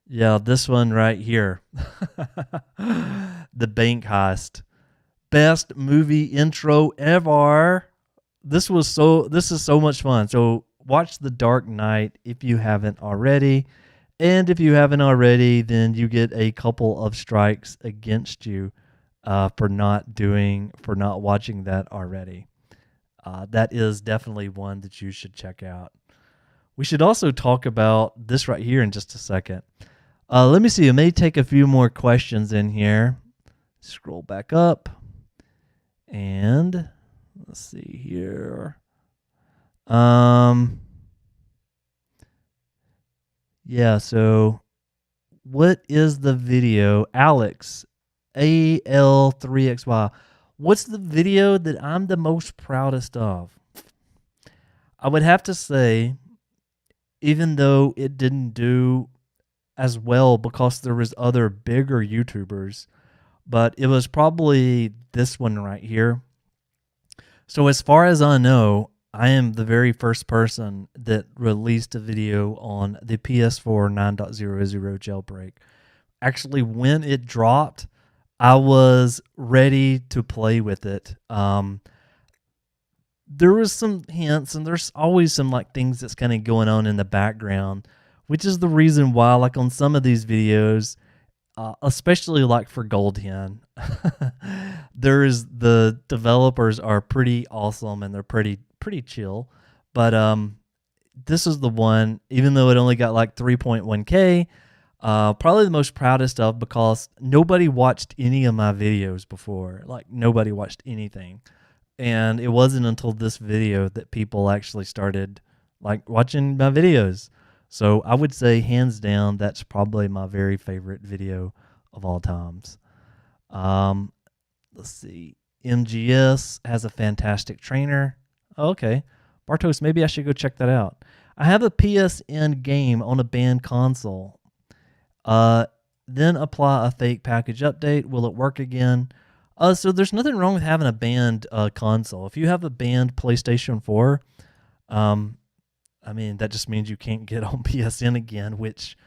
yeah, this one right here. The bank heist. Best movie intro ever. This is so much fun. So watch The Dark Knight if you haven't already. And if you haven't already, then you get a couple of strikes against you for not watching that already. That is definitely one that you should check out. We should also talk about this right here in just a second. Let me see. I may take a few more questions in here. Scroll back up. And let's see here. Yeah, so what is the video? Alex, AL3XY. What's the video that I'm the most proudest of? I would have to say, even though it didn't do as well because there was other bigger YouTubers, but it was probably this one right here. So as far as I know, I am the very first person that released a video on the PS4 9.00 Jailbreak. Actually, when it dropped, I was ready to play with it. There was some hints, and there's always some like things that's kind of going on in the background, which is the reason why, like on some of these videos, especially like for GoldHEN, the developers are pretty awesome and they're pretty chill. But this is the one, even though it only got like 3.1K, Probably the most proudest of, because nobody watched any of my videos before. Like, nobody watched anything. And it wasn't until this video that people actually started like watching my videos. So I would say hands down, that's probably my very favorite video of all times. Let's see. MGS has a fantastic trainer. Okay. Bartos, maybe I should go check that out. I have a PSN game on a banned console. Then apply a fake package update. Will it work again? So there's nothing wrong with having a banned console. If you have a banned PlayStation 4, I mean, that just means you can't get on PSN again, which,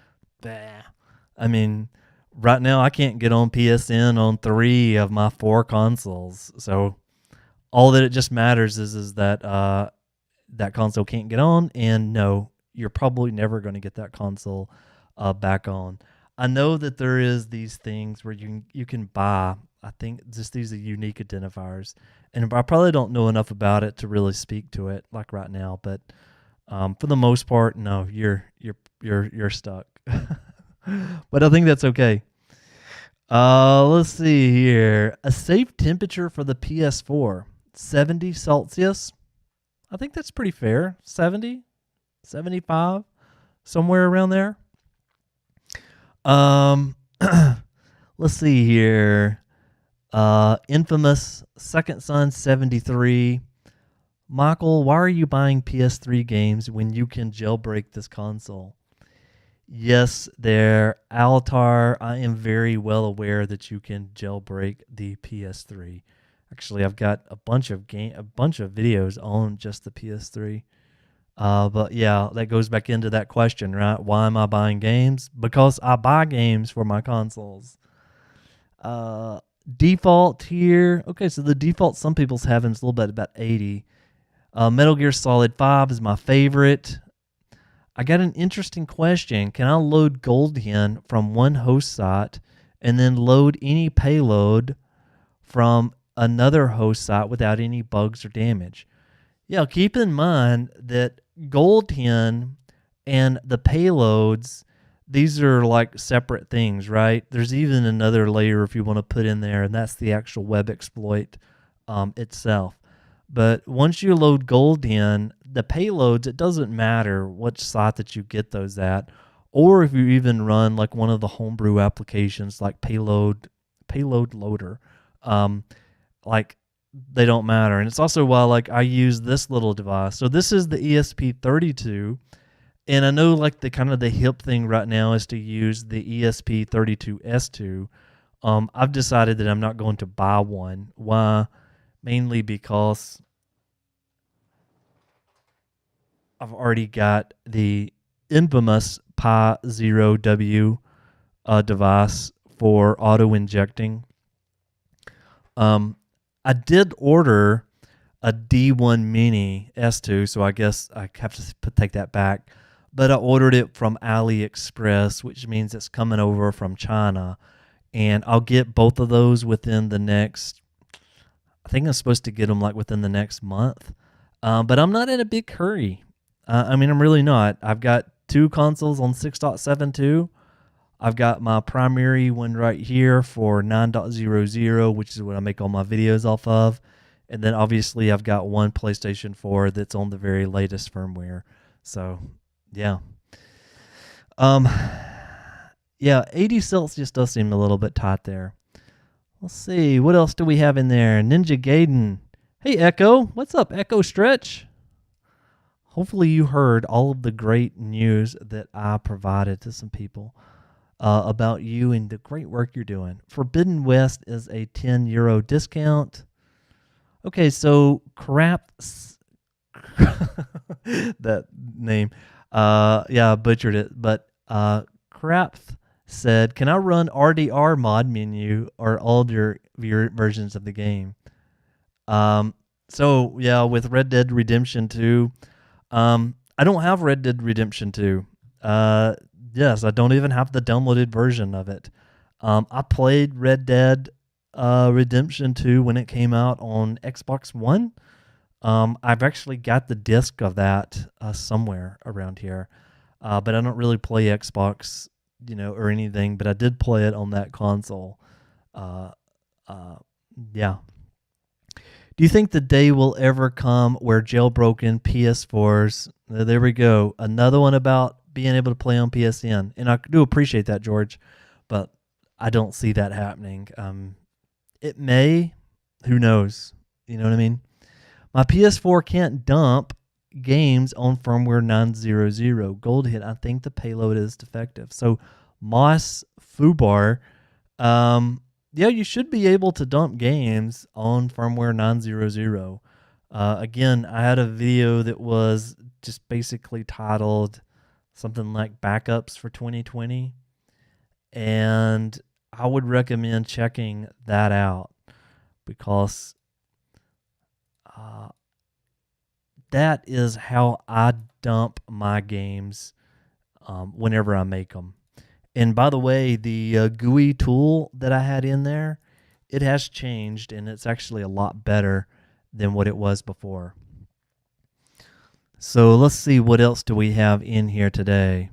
I mean, right now I can't get on PSN on 3 of my 4 consoles. So all that it just matters is that that console can't get on, and no, you're probably never going to get that console back on. I know that there is these things where you can buy, I think just these are unique identifiers, and I probably don't know enough about it to really speak to it like right now, but for the most part, no, you're stuck. But I think that's okay. Let's see here. A safe temperature for the PS4, 70 Celsius. I think that's pretty fair. 70, 75, somewhere around there. Let's see here. Infamous Second Son 73. Michael, why are you buying PS3 games when you can jailbreak this console? Yes, there, Altar. I am very well aware that you can jailbreak the PS3. Actually, I've got a bunch of videos on just the PS3. But yeah, that goes back into that question, right? Why am I buying games? Because I buy games for my consoles. Default here. Okay, so the default some people's having is a little bit about 80. Metal Gear Solid 5 is my favorite. I got an interesting question. Can I load GoldHEN from one host site and then load any payload from another host site without any bugs or damage? Yeah, keep in mind that GoldHEN and the payloads, these are like separate things, right? There's even another layer if you want to put in there, and that's the actual web exploit itself. But once you load GoldHEN, the payloads, it doesn't matter which site that you get those at, or if you even run like one of the homebrew applications like payload loader, like they don't matter. And it's also why like I use this little device. So this is the ESP32, and I know like the kind of the hip thing right now is to use the ESP32S2. I've decided that I'm not going to buy one. Why? Mainly because I've already got the infamous Pi 0W device for auto injecting. I did order a D1 Mini S2, so I guess I have to take that back. But I ordered it from AliExpress, which means it's coming over from China. And I'll get both of those within the next, I think I'm supposed to get them like within the next month. But I'm not in a big hurry. I mean, I'm really not. I've got 2 consoles on 6.72. I've got my primary one right here for 9.00, which is what I make all my videos off of. And then obviously I've got one PlayStation 4 that's on the very latest firmware. So, yeah. Yeah, 80 Celsius does seem a little bit tight there. Let's see, what else do we have in there? Ninja Gaiden. Hey, Echo. What's up, Echo Stretch? Hopefully you heard all of the great news that I provided to some people about you and the great work you're doing. Forbidden West is a €10 discount. Okay, so crap. That name. Yeah, I butchered it. But crap said, can I run RDR mod menu or older versions of the game? So yeah, with Red Dead Redemption 2, I don't have Red Dead Redemption 2. Yes, I don't even have the downloaded version of it. I played Red Dead Redemption 2 when it came out on Xbox One. I've actually got the disc of that somewhere around here, but I don't really play Xbox or anything, but I did play it on that console. Yeah. Do you think the day will ever come where jailbroken PS4s? There we go. Another one about being able to play on PSN, and I do appreciate that, George, but I don't see that happening. It may. Who knows? You know what I mean? My PS4 can't dump games on firmware 9.00 GoldHEN. I think the payload is defective. So Moss Fubar, yeah, you should be able to dump games on firmware 9.00. Again, I had a video that was just basically titled something like backups for 2020, and I would recommend checking that out because that is how I dump my games whenever I make them. And by the way, the GUI tool that I had in there, it has changed, and it's actually a lot better than what it was before. So let's see, what else do we have in here today?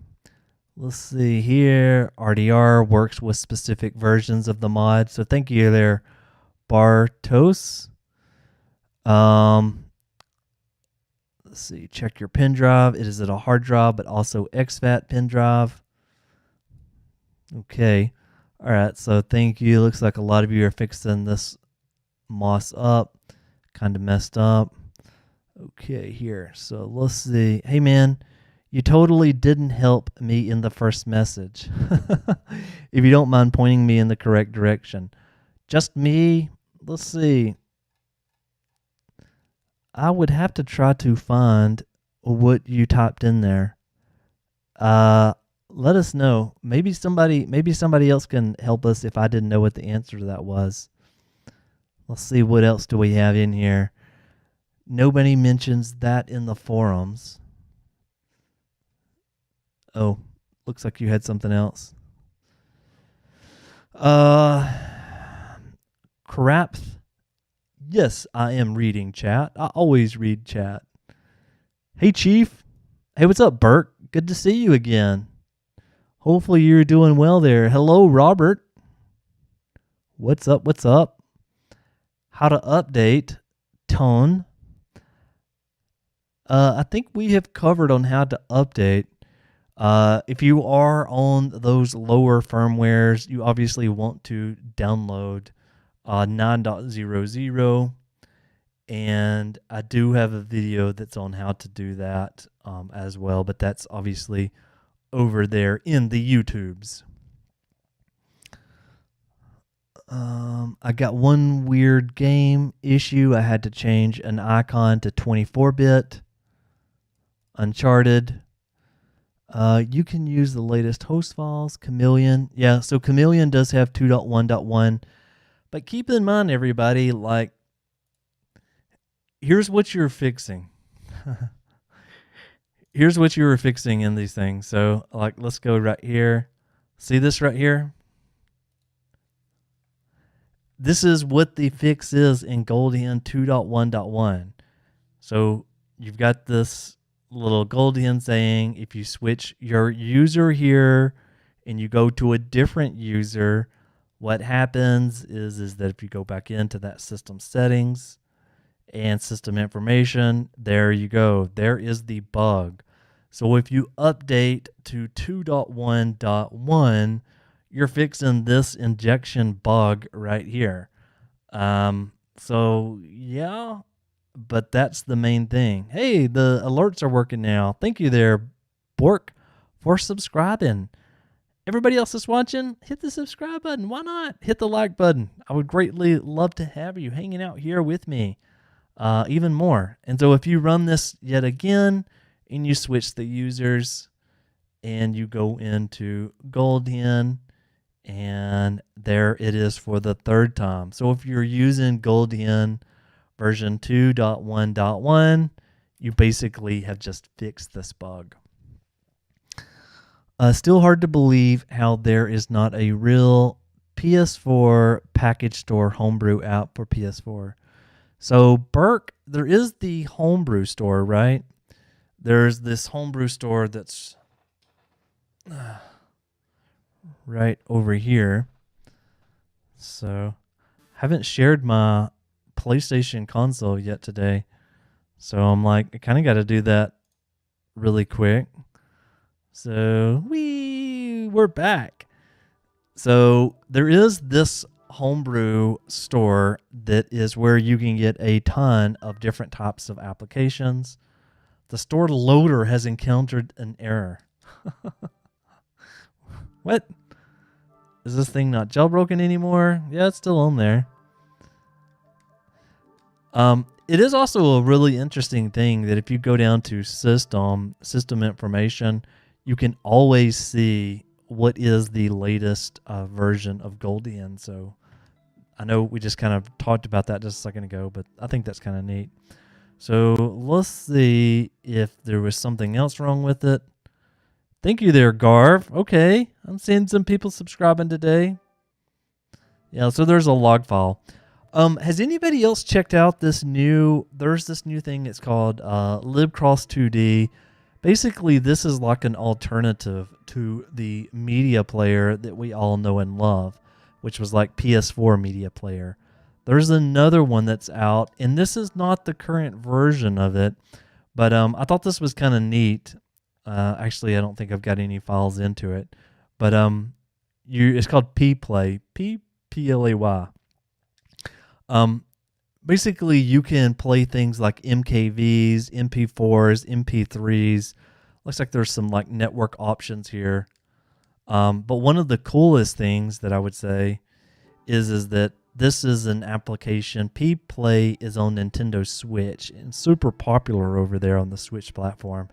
Let's see here. RDR works with specific versions of the mod. So thank you there, Bartos. Let's see, check your pen drive. It is at a hard drive, but also exFAT pen drive. Okay. All right. So thank you. Looks like a lot of you are fixing this moss up. Kind of messed up. Okay, here. So let's see. Hey, man, you totally didn't help me in the first message. If you don't mind pointing me in the correct direction. Just me? Let's see. I would have to try to find what you typed in there. Let us know. Maybe somebody else can help us if I didn't know what the answer to that was. Let's see, what else do we have in here? Nobody mentions that in the forums. Oh, looks like you had something else. Crap. Yes, I am reading chat. I always read chat. Hey, Chief. Hey, what's up, Bert? Good to see you again. Hopefully you're doing well there. Hello, Robert. What's up? What's up? How to update tone. I think we have covered on how to update. If you are on those lower firmwares, you obviously want to download 9.00, and I do have a video that's on how to do that as well, but that's obviously over there in the YouTubes. I got one weird game issue. I had to change an icon to 24-bit. Uncharted. You can use the latest host files. Chameleon. Yeah, so Chameleon does have 2.1.1. But keep in mind, everybody, like, here's what you're fixing. Here's what you were fixing in these things. So, like, let's go right here. See this right here? This is what the fix is in GoldHEN 2.1.1. So, you've got this little GoldHEN saying if you switch your user here and you go to a different user, what happens is that if you go back into that system settings and system information, there you go. There is the bug. So if you update to 2.1.1, you're fixing this injection bug right here. So yeah, but that's the main thing. Hey, the alerts are working now. Thank you there, Bork, for subscribing. Everybody else that's watching, hit the subscribe button. Why not? Hit the like button. I would greatly love to have you hanging out here with me even more. And so if you run this yet again and you switch the users and you go into GoldHEN, and there it is for the third time. So if you're using GoldHEN version 2.1.1, you basically have just fixed this bug. Still hard to believe how there is not a real PS4 package store Homebrew app for PS4. So, Burke, there is the Homebrew store, right? There's this Homebrew store that's right over here. So, haven't shared my PlayStation console yet today. So I'm like, I kind of got to do that really quick. So we're back. So there is this Homebrew store that is where you can get a ton of different types of applications. The store loader has encountered an error. What? Is this thing not jailbroken anymore? Yeah, it's still on there. It is also a really interesting thing that if you go down to system information, you can always see what is the latest version of GoldHEN. So I know we just kind of talked about that just a second ago, but I think that's kind of neat. So let's see if there was something else wrong with it. Thank you there, Garv. Okay, I'm seeing some people subscribing today. Yeah, so there's a log file. Has anybody else checked out this new, there's this new thing, it's called libcross2d. Basically, this is like an alternative to the media player that we all know and love, which was like PS4 media player. There's another one that's out, and this is not the current version of it, but I thought this was kind of neat. Actually, I don't think I've got any files into it, but it's called PPlay, P-P-L-A-Y. Basically, you can play things like MKVs, MP4s, MP3s. Looks like there's some like network options here. But one of the coolest things that I would say is that this is an application. PPlay is on Nintendo Switch and super popular over there on the Switch platform.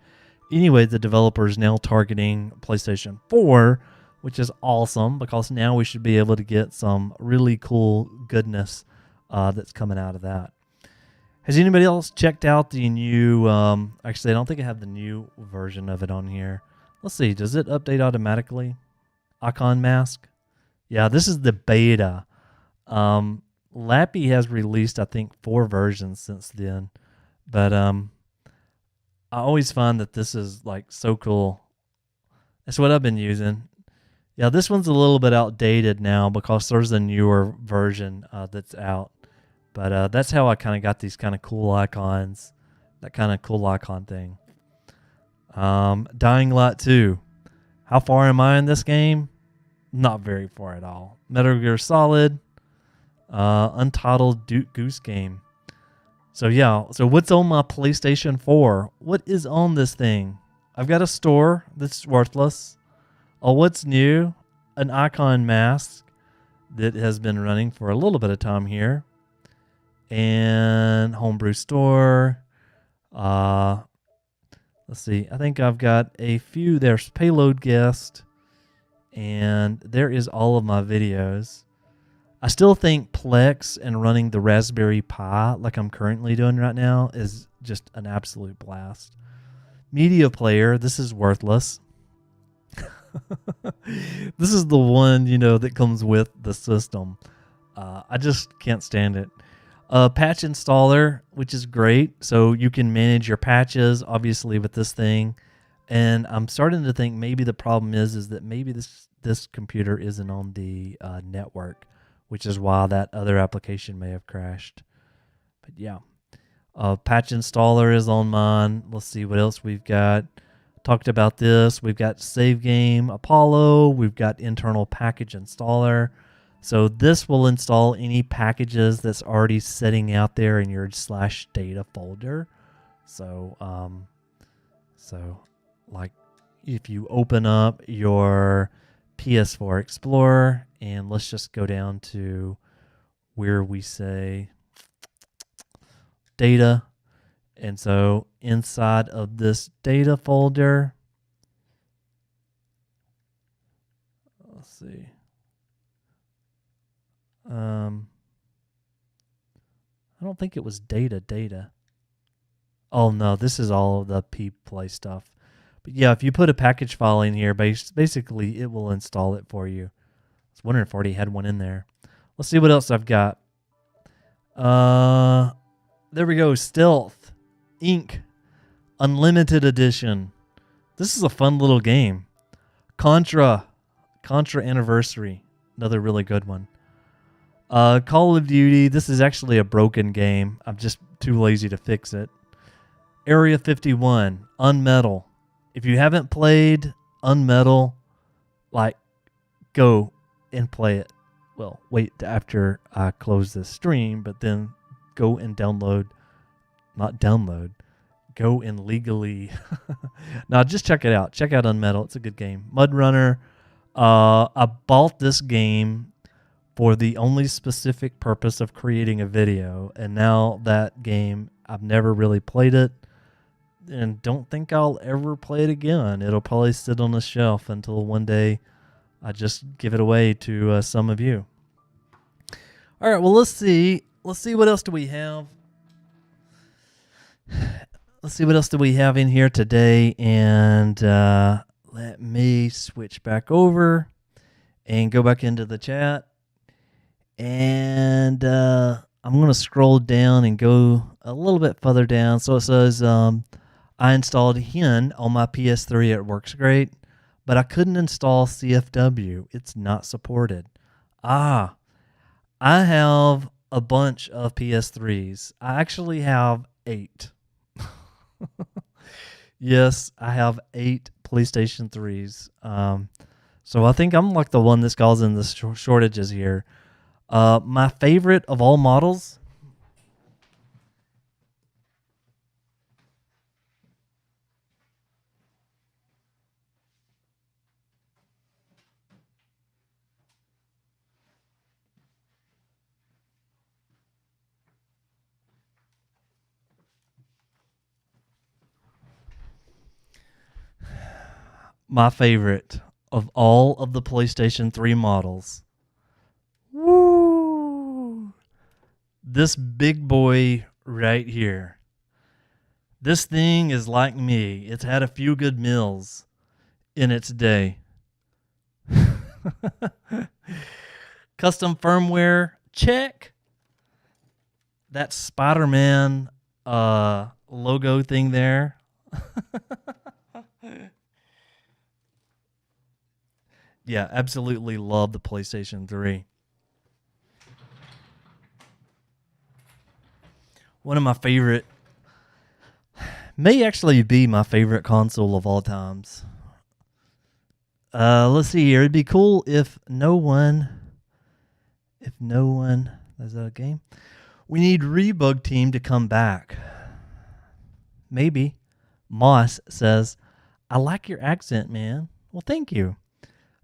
Anyway, the developer is now targeting PlayStation 4, which is awesome because now we should be able to get some really cool goodness that's coming out of that. Has anybody else checked out the new, actually I don't think I have the new version of it on here. Let's see, does it update automatically? Icon mask? Yeah, this is the beta. Lappy has released, I think, 4 versions since then. But I always find that this is like so cool. That's what I've been using. Yeah, this one's a little bit outdated now because there's a newer version that's out. But that's how I kind of got these kind of cool icons, that kind of cool icon thing. Dying Light 2. How far am I in this game? Not very far at all. Metal Gear Solid, Untitled Goose Game. So yeah, so what's on my PlayStation 4? What is on this thing? I've got a store that's worthless. Oh, what's new? An icon mask that has been running for a little bit of time here. And Homebrew store. Let's see. I think I've got a few. There's Payload Guest. And there is all of my videos. I still think Plex and running the Raspberry Pi like I'm currently doing right now is just an absolute blast. Media player. This is worthless. This is the one, that comes with the system. I just can't stand it. Patch installer, which is great. So you can manage your patches, obviously, with this thing. And I'm starting to think maybe the problem is that maybe this computer isn't on the network, which is why that other application may have crashed. But yeah, patch installer is on mine. Let's see what else we've got. Talked about this. We've got save game Apollo. We've got internal package installer. So this will install any packages that's already sitting out there in your /data folder. So, like if you open up your PS4 Explorer and let's just go down to where we say data. And so inside of this data folder, let's see. I don't think it was data. Oh no, this is all of the PPlay stuff. But yeah, if you put a package file in here, basically it will install it for you. I was wondering if I already had one in there. Let's see what else I've got. There we go. Stealth Inc. Unlimited Edition. This is a fun little game. Contra Contra Anniversary, another really good one. Call of Duty, this is actually a broken game. I'm just too lazy to fix it. Area 51, Unmetal. If you haven't played Unmetal, like, go and play it. Well, wait after I close this stream, but then go and go and legally. No, just check it out. Check out Unmetal. It's a good game. Mud Runner. I bought this game for the only specific purpose of creating a video, and now that game, I've never really played it, and don't think I'll ever play it again. It'll probably sit on a shelf until one day I just give it away to some of you. All right, well, let's see. Let's see what else do we have. Let's see what else do we have in here today, and let me switch back over and go back into the chat. And I'm going to scroll down and go a little bit further down. So it says, I installed GoldHEN on my PS3. It works great, but I couldn't install CFW. It's not supported. I have a bunch of PS3s. I actually have 8. Yes, I have 8 PlayStation 3s. So I think I'm like the one that's causing the shortages here. My favorite of all models. My favorite of all of the PlayStation 3 models. Woo! This big boy right here. This thing is like me. It's had a few good meals in its day. Custom firmware, check. That Spider-Man logo thing there. Yeah, absolutely love the PlayStation 3. One of my favorite, may actually be my favorite console of all times. Let's see here. It'd be cool if no one, is that a game? We need Rebug Team to come back. Maybe. Moss says, I like your accent, man. Well, thank you.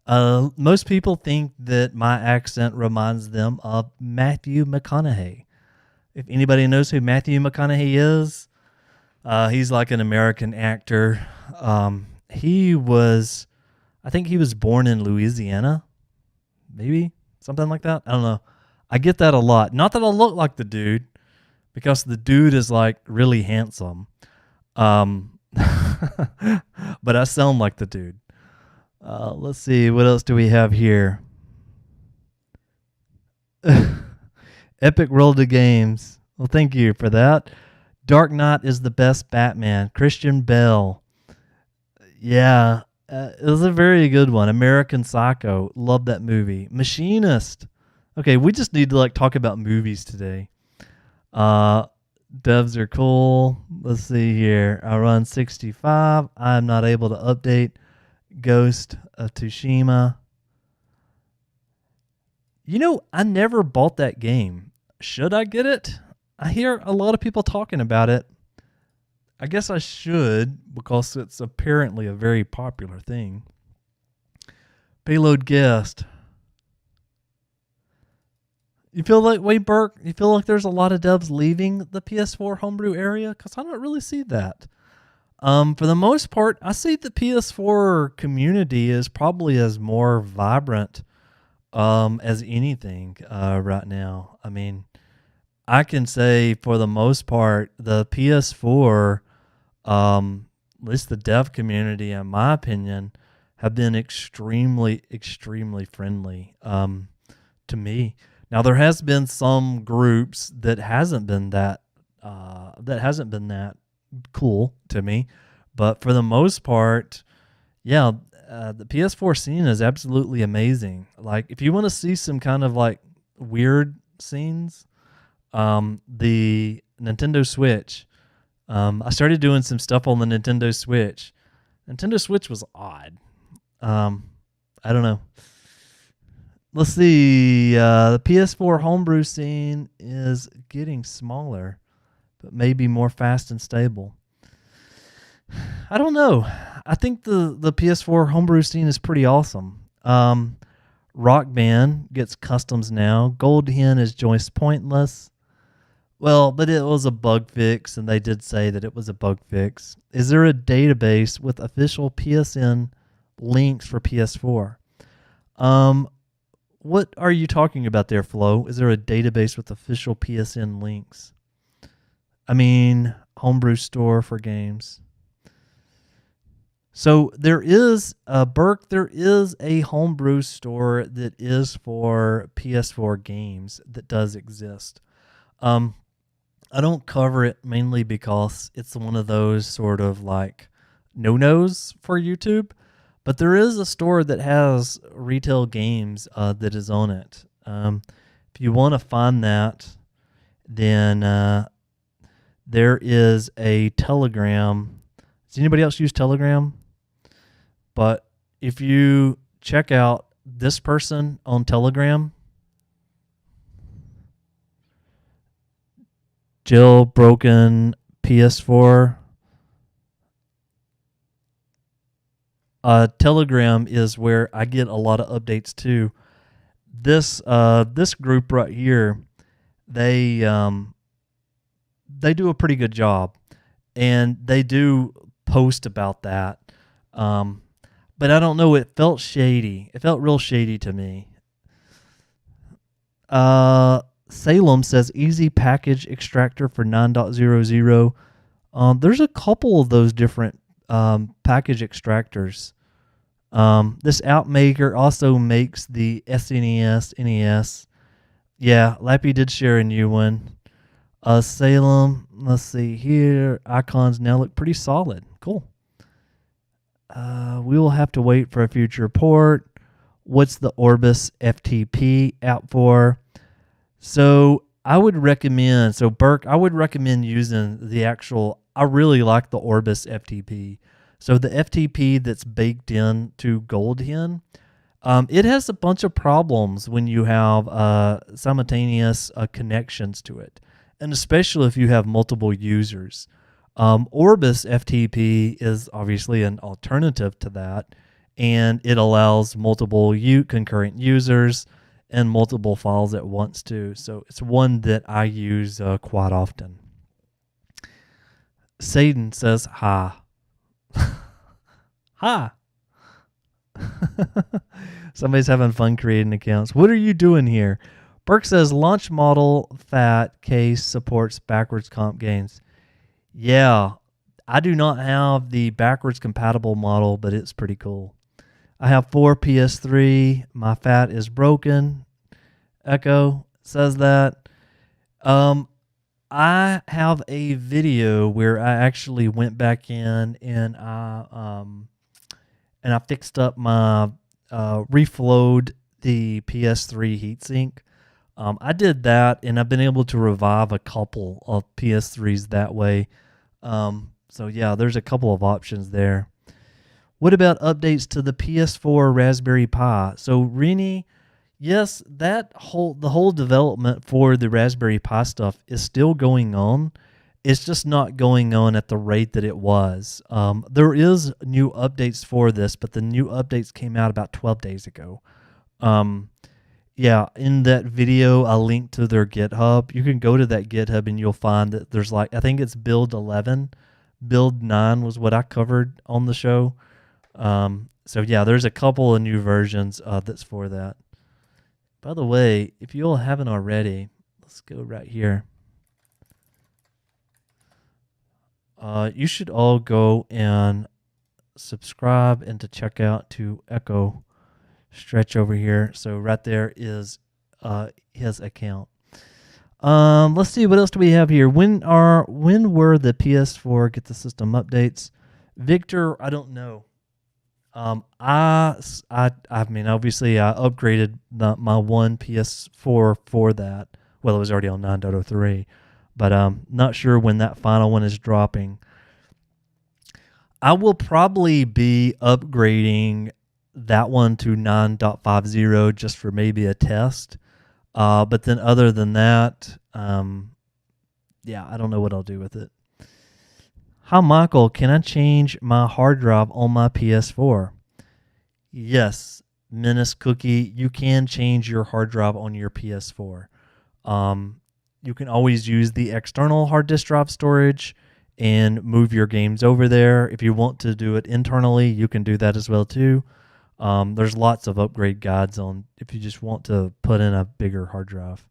Most people think that my accent reminds them of Matthew McConaughey. If anybody knows who Matthew McConaughey is, he's like an American actor. I think he was born in Louisiana, maybe something like that. I don't know. I get that a lot. Not that I look like the dude, because the dude is like really handsome. But I sound like the dude. Let's see, what else do we have here? Epic World of Games. Well, thank you for that. Dark Knight is the best Batman. Christian Bale. Yeah, it was a very good one. American Psycho. Love that movie. Machinist. Okay, we just need to like talk about movies today. Devs are cool. Let's see here. I run 65. I'm not able to update Ghost of Tsushima. You know, I never bought that game. Should I get it? I hear a lot of people talking about it. I guess I should, because it's apparently a very popular thing. Payload guest. You feel like, wait, Burke, you feel like there's a lot of devs leaving the PS4 homebrew area? Because I don't really see that. For the most part, I see the PS4 community is probably as more vibrant as anything right now. I mean, I can say for the most part, the PS4, at least the dev community, in my opinion, have been extremely, extremely friendly to me. Now, there has been some groups that hasn't been that cool to me, but for the most part, yeah, the PS4 scene is absolutely amazing. Like, if you want to see some kind of like weird scenes, the Nintendo Switch. I started doing some stuff on the Nintendo Switch. Nintendo Switch was odd. I don't know. Let's see. The PS4 homebrew scene is getting smaller, but maybe more fast and stable. I don't know. I think the PS4 homebrew scene is pretty awesome. Rock Band gets customs now. GoldHEN is just pointless. Well, but it was a bug fix, and they did say that it was a bug fix. Is there a database with official PSN links for PS4? What are you talking about there, Flo? Is there a database with official PSN links? I mean, homebrew store for games. So there is, Burke, there is a homebrew store that is for PS4 games that does exist. I don't cover it mainly because it's one of those sort of like no-nos for YouTube, but there is a store that has retail games that is on it. If you want to find that, then there is a Telegram. Does anybody else use Telegram? But if you check out this person on Telegram, Jailbroken PS4. Telegram is where I get a lot of updates too. This group right here, they do a pretty good job, and they do post about that. But I don't know. It felt shady. It felt real shady to me. Salem says easy package extractor for 9.00. There's a couple of those different package extractors. This Outmaker also makes the SNES, NES. Yeah, Lappy did share a new one. Salem, let's see here. Icons now look pretty solid. Cool. We will have to wait for a future port. What's the Orbis FTP out for? So I would recommend, Burke, I would recommend using the actual, I really like the Orbis FTP. So the FTP that's baked in to GoldHEN, it has a bunch of problems when you have simultaneous connections to it, and especially if you have multiple users. Orbis FTP is obviously an alternative to that, and it allows multiple concurrent users and multiple files at once too. So it's one that I use quite often. Satan says, ha. Ha. Somebody's having fun creating accounts. What are you doing here? Burke says, launch model fat case supports backwards comp gains. Yeah, I do not have the backwards compatible model, but it's pretty cool. I have 4 PS3. My fat is broken. Echo says that. I have a video where I actually went back in and I fixed up my reflowed the PS3 heatsink. I did that, and I've been able to revive a couple of PS3s that way. So yeah, there's a couple of options there. What about updates to the PS4 Raspberry Pi? So Rennie, yes, the whole development for the Raspberry Pi stuff is still going on. It's just not going on at the rate that it was. There is new updates for this, but the new updates came out about 12 days ago. Yeah, in that video, I linked to their GitHub. You can go to that GitHub and you'll find that there's I think it's build 11. Build 9 was what I covered on the show. So yeah, there's a couple of new versions that's for that. By the way, if you all haven't already, let's go right here. You should all go and subscribe and to check out to Echo Stretch over here. So right there is his account. Let's see, what else do we have here? When were the PS4 get the system updates? Victor, I don't know. I mean, obviously, I upgraded my one PS4 for that. Well, it was already on 9.03, but not sure when that final one is dropping. I will probably be upgrading that one to 9.50 just for maybe a test. But then other than that, yeah, I don't know what I'll do with it. Hi, Michael. Can I change my hard drive on my PS4? Yes, Menace Cookie, you can change your hard drive on your PS4. You can always use the external hard disk drive storage and move your games over there. If you want to do it internally, you can do that as well too. There's lots of upgrade guides on if you just want to put in a bigger hard drive.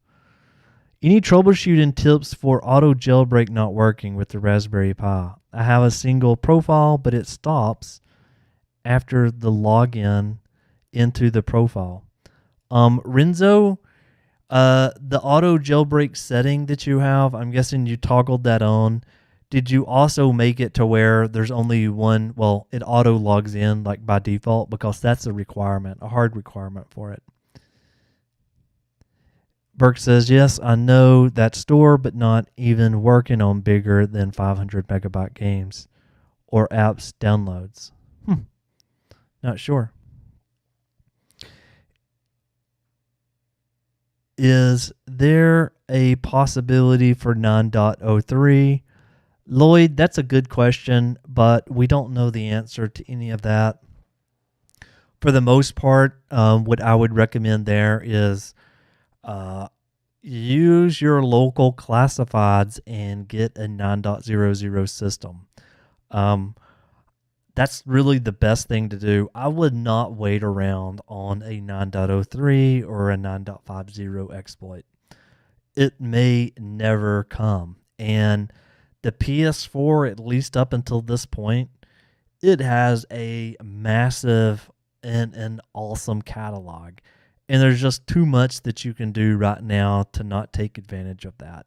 Any troubleshooting tips for auto jailbreak not working with the Raspberry Pi? I have a single profile, but it stops after the login into the profile. Renzo, the auto jailbreak setting that you have, I'm guessing you toggled that on. Did you also make it to where there's only one, well, it auto logs in like by default, because that's a requirement, a hard requirement for it. Burke says, yes, I know that store, but not even working on bigger than 500 megabyte games or apps downloads. Not sure. Is there a possibility for 9.03? Lloyd, that's a good question, but we don't know the answer to any of that. For the most part, what I would recommend there is use your local classifieds and get a 9.00 system. That's really the best thing to do. I would not wait around on a 9.03 or a 9.50 exploit. It may never come. And the PS4, at least up until this point, it has a massive and an awesome catalog. And there's just too much that you can do right now to not take advantage of that.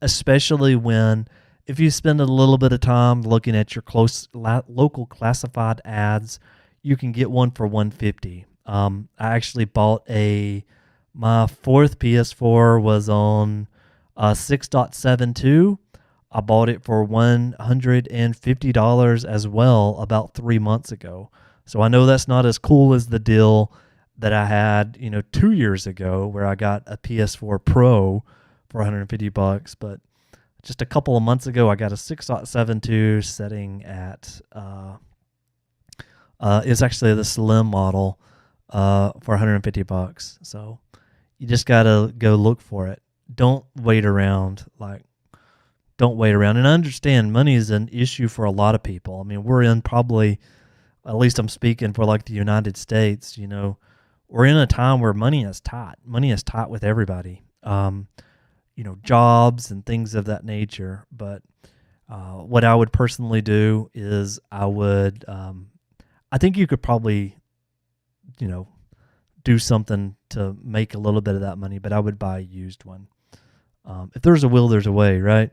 Especially when, if you spend a little bit of time looking at your local classified ads, you can get one for $150. I actually bought my fourth PS4 was on 6.72. I bought it for $150 as well about 3 months ago. So I know that's not as cool as the deal that I had, 2 years ago, where I got a PS4 Pro for $150, but just a couple of months ago, I got a 6.72 setting at, it's actually the slim model for $150. So you just got to go look for it. Don't wait around. Don't wait around. And I understand money is an issue for a lot of people. I mean, we're in probably, at least I'm speaking for the United States, we're in a time where money is tight. Money is tight with everybody. Jobs and things of that nature. But what I would personally do is I think you could probably, do something to make a little bit of that money, but I would buy a used one. If there's a will, there's a way, right?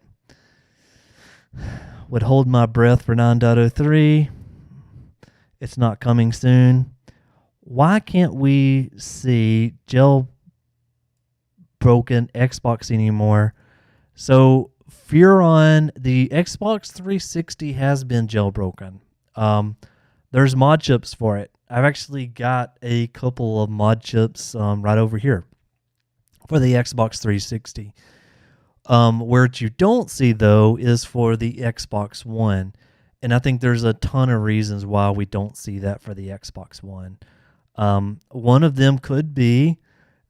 Would hold my breath for 9.03. It's not coming soon. Why can't we see jailbroken Xbox anymore? So Furon, the Xbox 360 has been jailbroken. There's mod chips for it. I've actually got a couple of mod chips right over here for the Xbox 360. Where you don't see, though, is for the Xbox One. And I think there's a ton of reasons why we don't see that for the Xbox One. One of them could be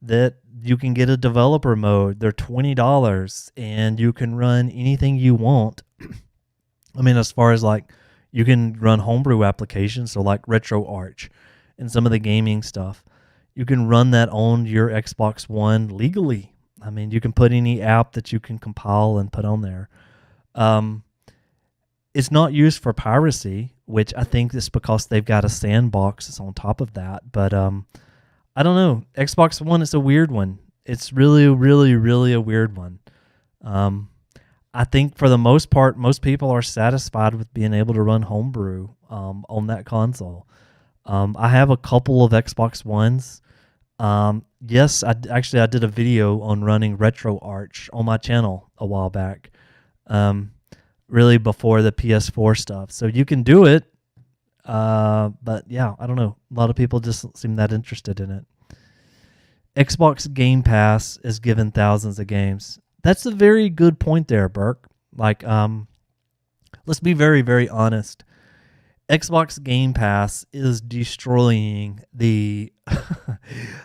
that you can get a developer mode. They're $20 and you can run anything you want. I mean, as far as you can run homebrew applications, so like RetroArch and some of the gaming stuff. You can run that on your Xbox One legally. I mean, you can put any app that you can compile and put on there. It's not used for piracy, which I think is because they've got a sandbox that's on top of that. But I don't know. Xbox One is a weird one. It's really, really, really a weird one. I think for the most part, most people are satisfied with being able to run Homebrew on that console. I have a couple of Xbox Ones. Yes, I did a video on running RetroArch on my channel a while back. Really before the PS4 stuff. So you can do it. But yeah, I don't know. A lot of people just don't seem that interested in it. Xbox Game Pass is given thousands of games. That's a very good point there, Burke. Like, let's be very, very honest. Xbox Game Pass is destroying the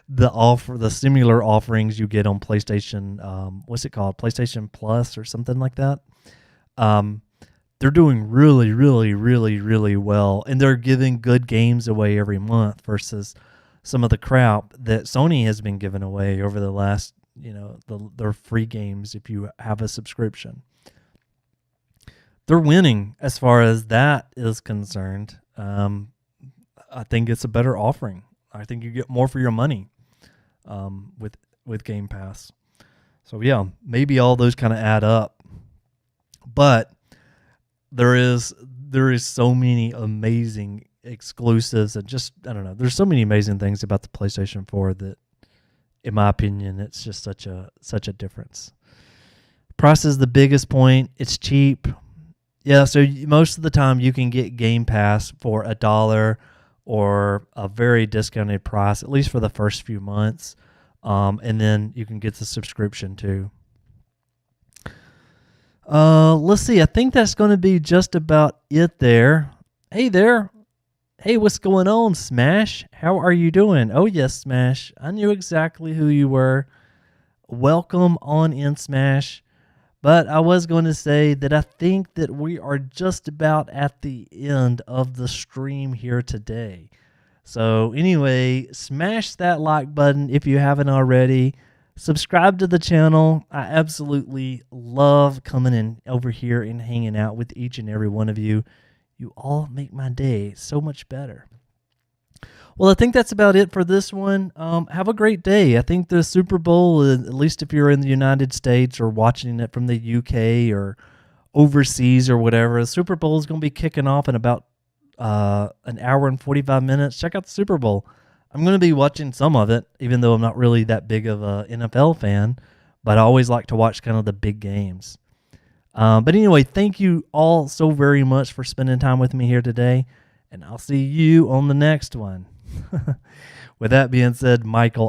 the similar offerings you get on PlayStation. What's it called? PlayStation Plus or something like that. They're doing really, really, really, really well, and they're giving good games away every month versus some of the crap that Sony has been giving away over the last, their free games if you have a subscription. They're winning as far as that is concerned. I think it's a better offering. I think you get more for your money with Game Pass. So yeah, maybe all those kind of add up. But there is so many amazing exclusives and just, I don't know, there's so many amazing things about the PlayStation 4 that, in my opinion, it's just such a difference. Price is the biggest point. It's cheap. Yeah, so most of the time you can get Game Pass for $1 or a very discounted price, at least for the first few months. And then you can get the subscription too. Let's see. I think that's going to be just about it there. Hey there. Hey, what's going on, Smash? How are you doing? Oh, yes, Smash. I knew exactly who you were. Welcome on in, Smash. But I was going to say that I think that we are just about at the end of the stream here today. So anyway, smash that like button if you haven't already. Subscribe to the channel. I absolutely love coming in over here and hanging out with each and every one of you. You all make my day so much better. Well, I think that's about it for this one. Have a great day. I think the Super Bowl, at least if you're in the United States or watching it from the UK or overseas or whatever, the Super Bowl is going to be kicking off in about an hour and 45 minutes. Check out the Super Bowl. I'm going to be watching some of it, even though I'm not really that big of a NFL fan, but I always like to watch kind of the big games. But anyway, thank you all so very much for spending time with me here today, and I'll see you on the next one. With that being said, Michael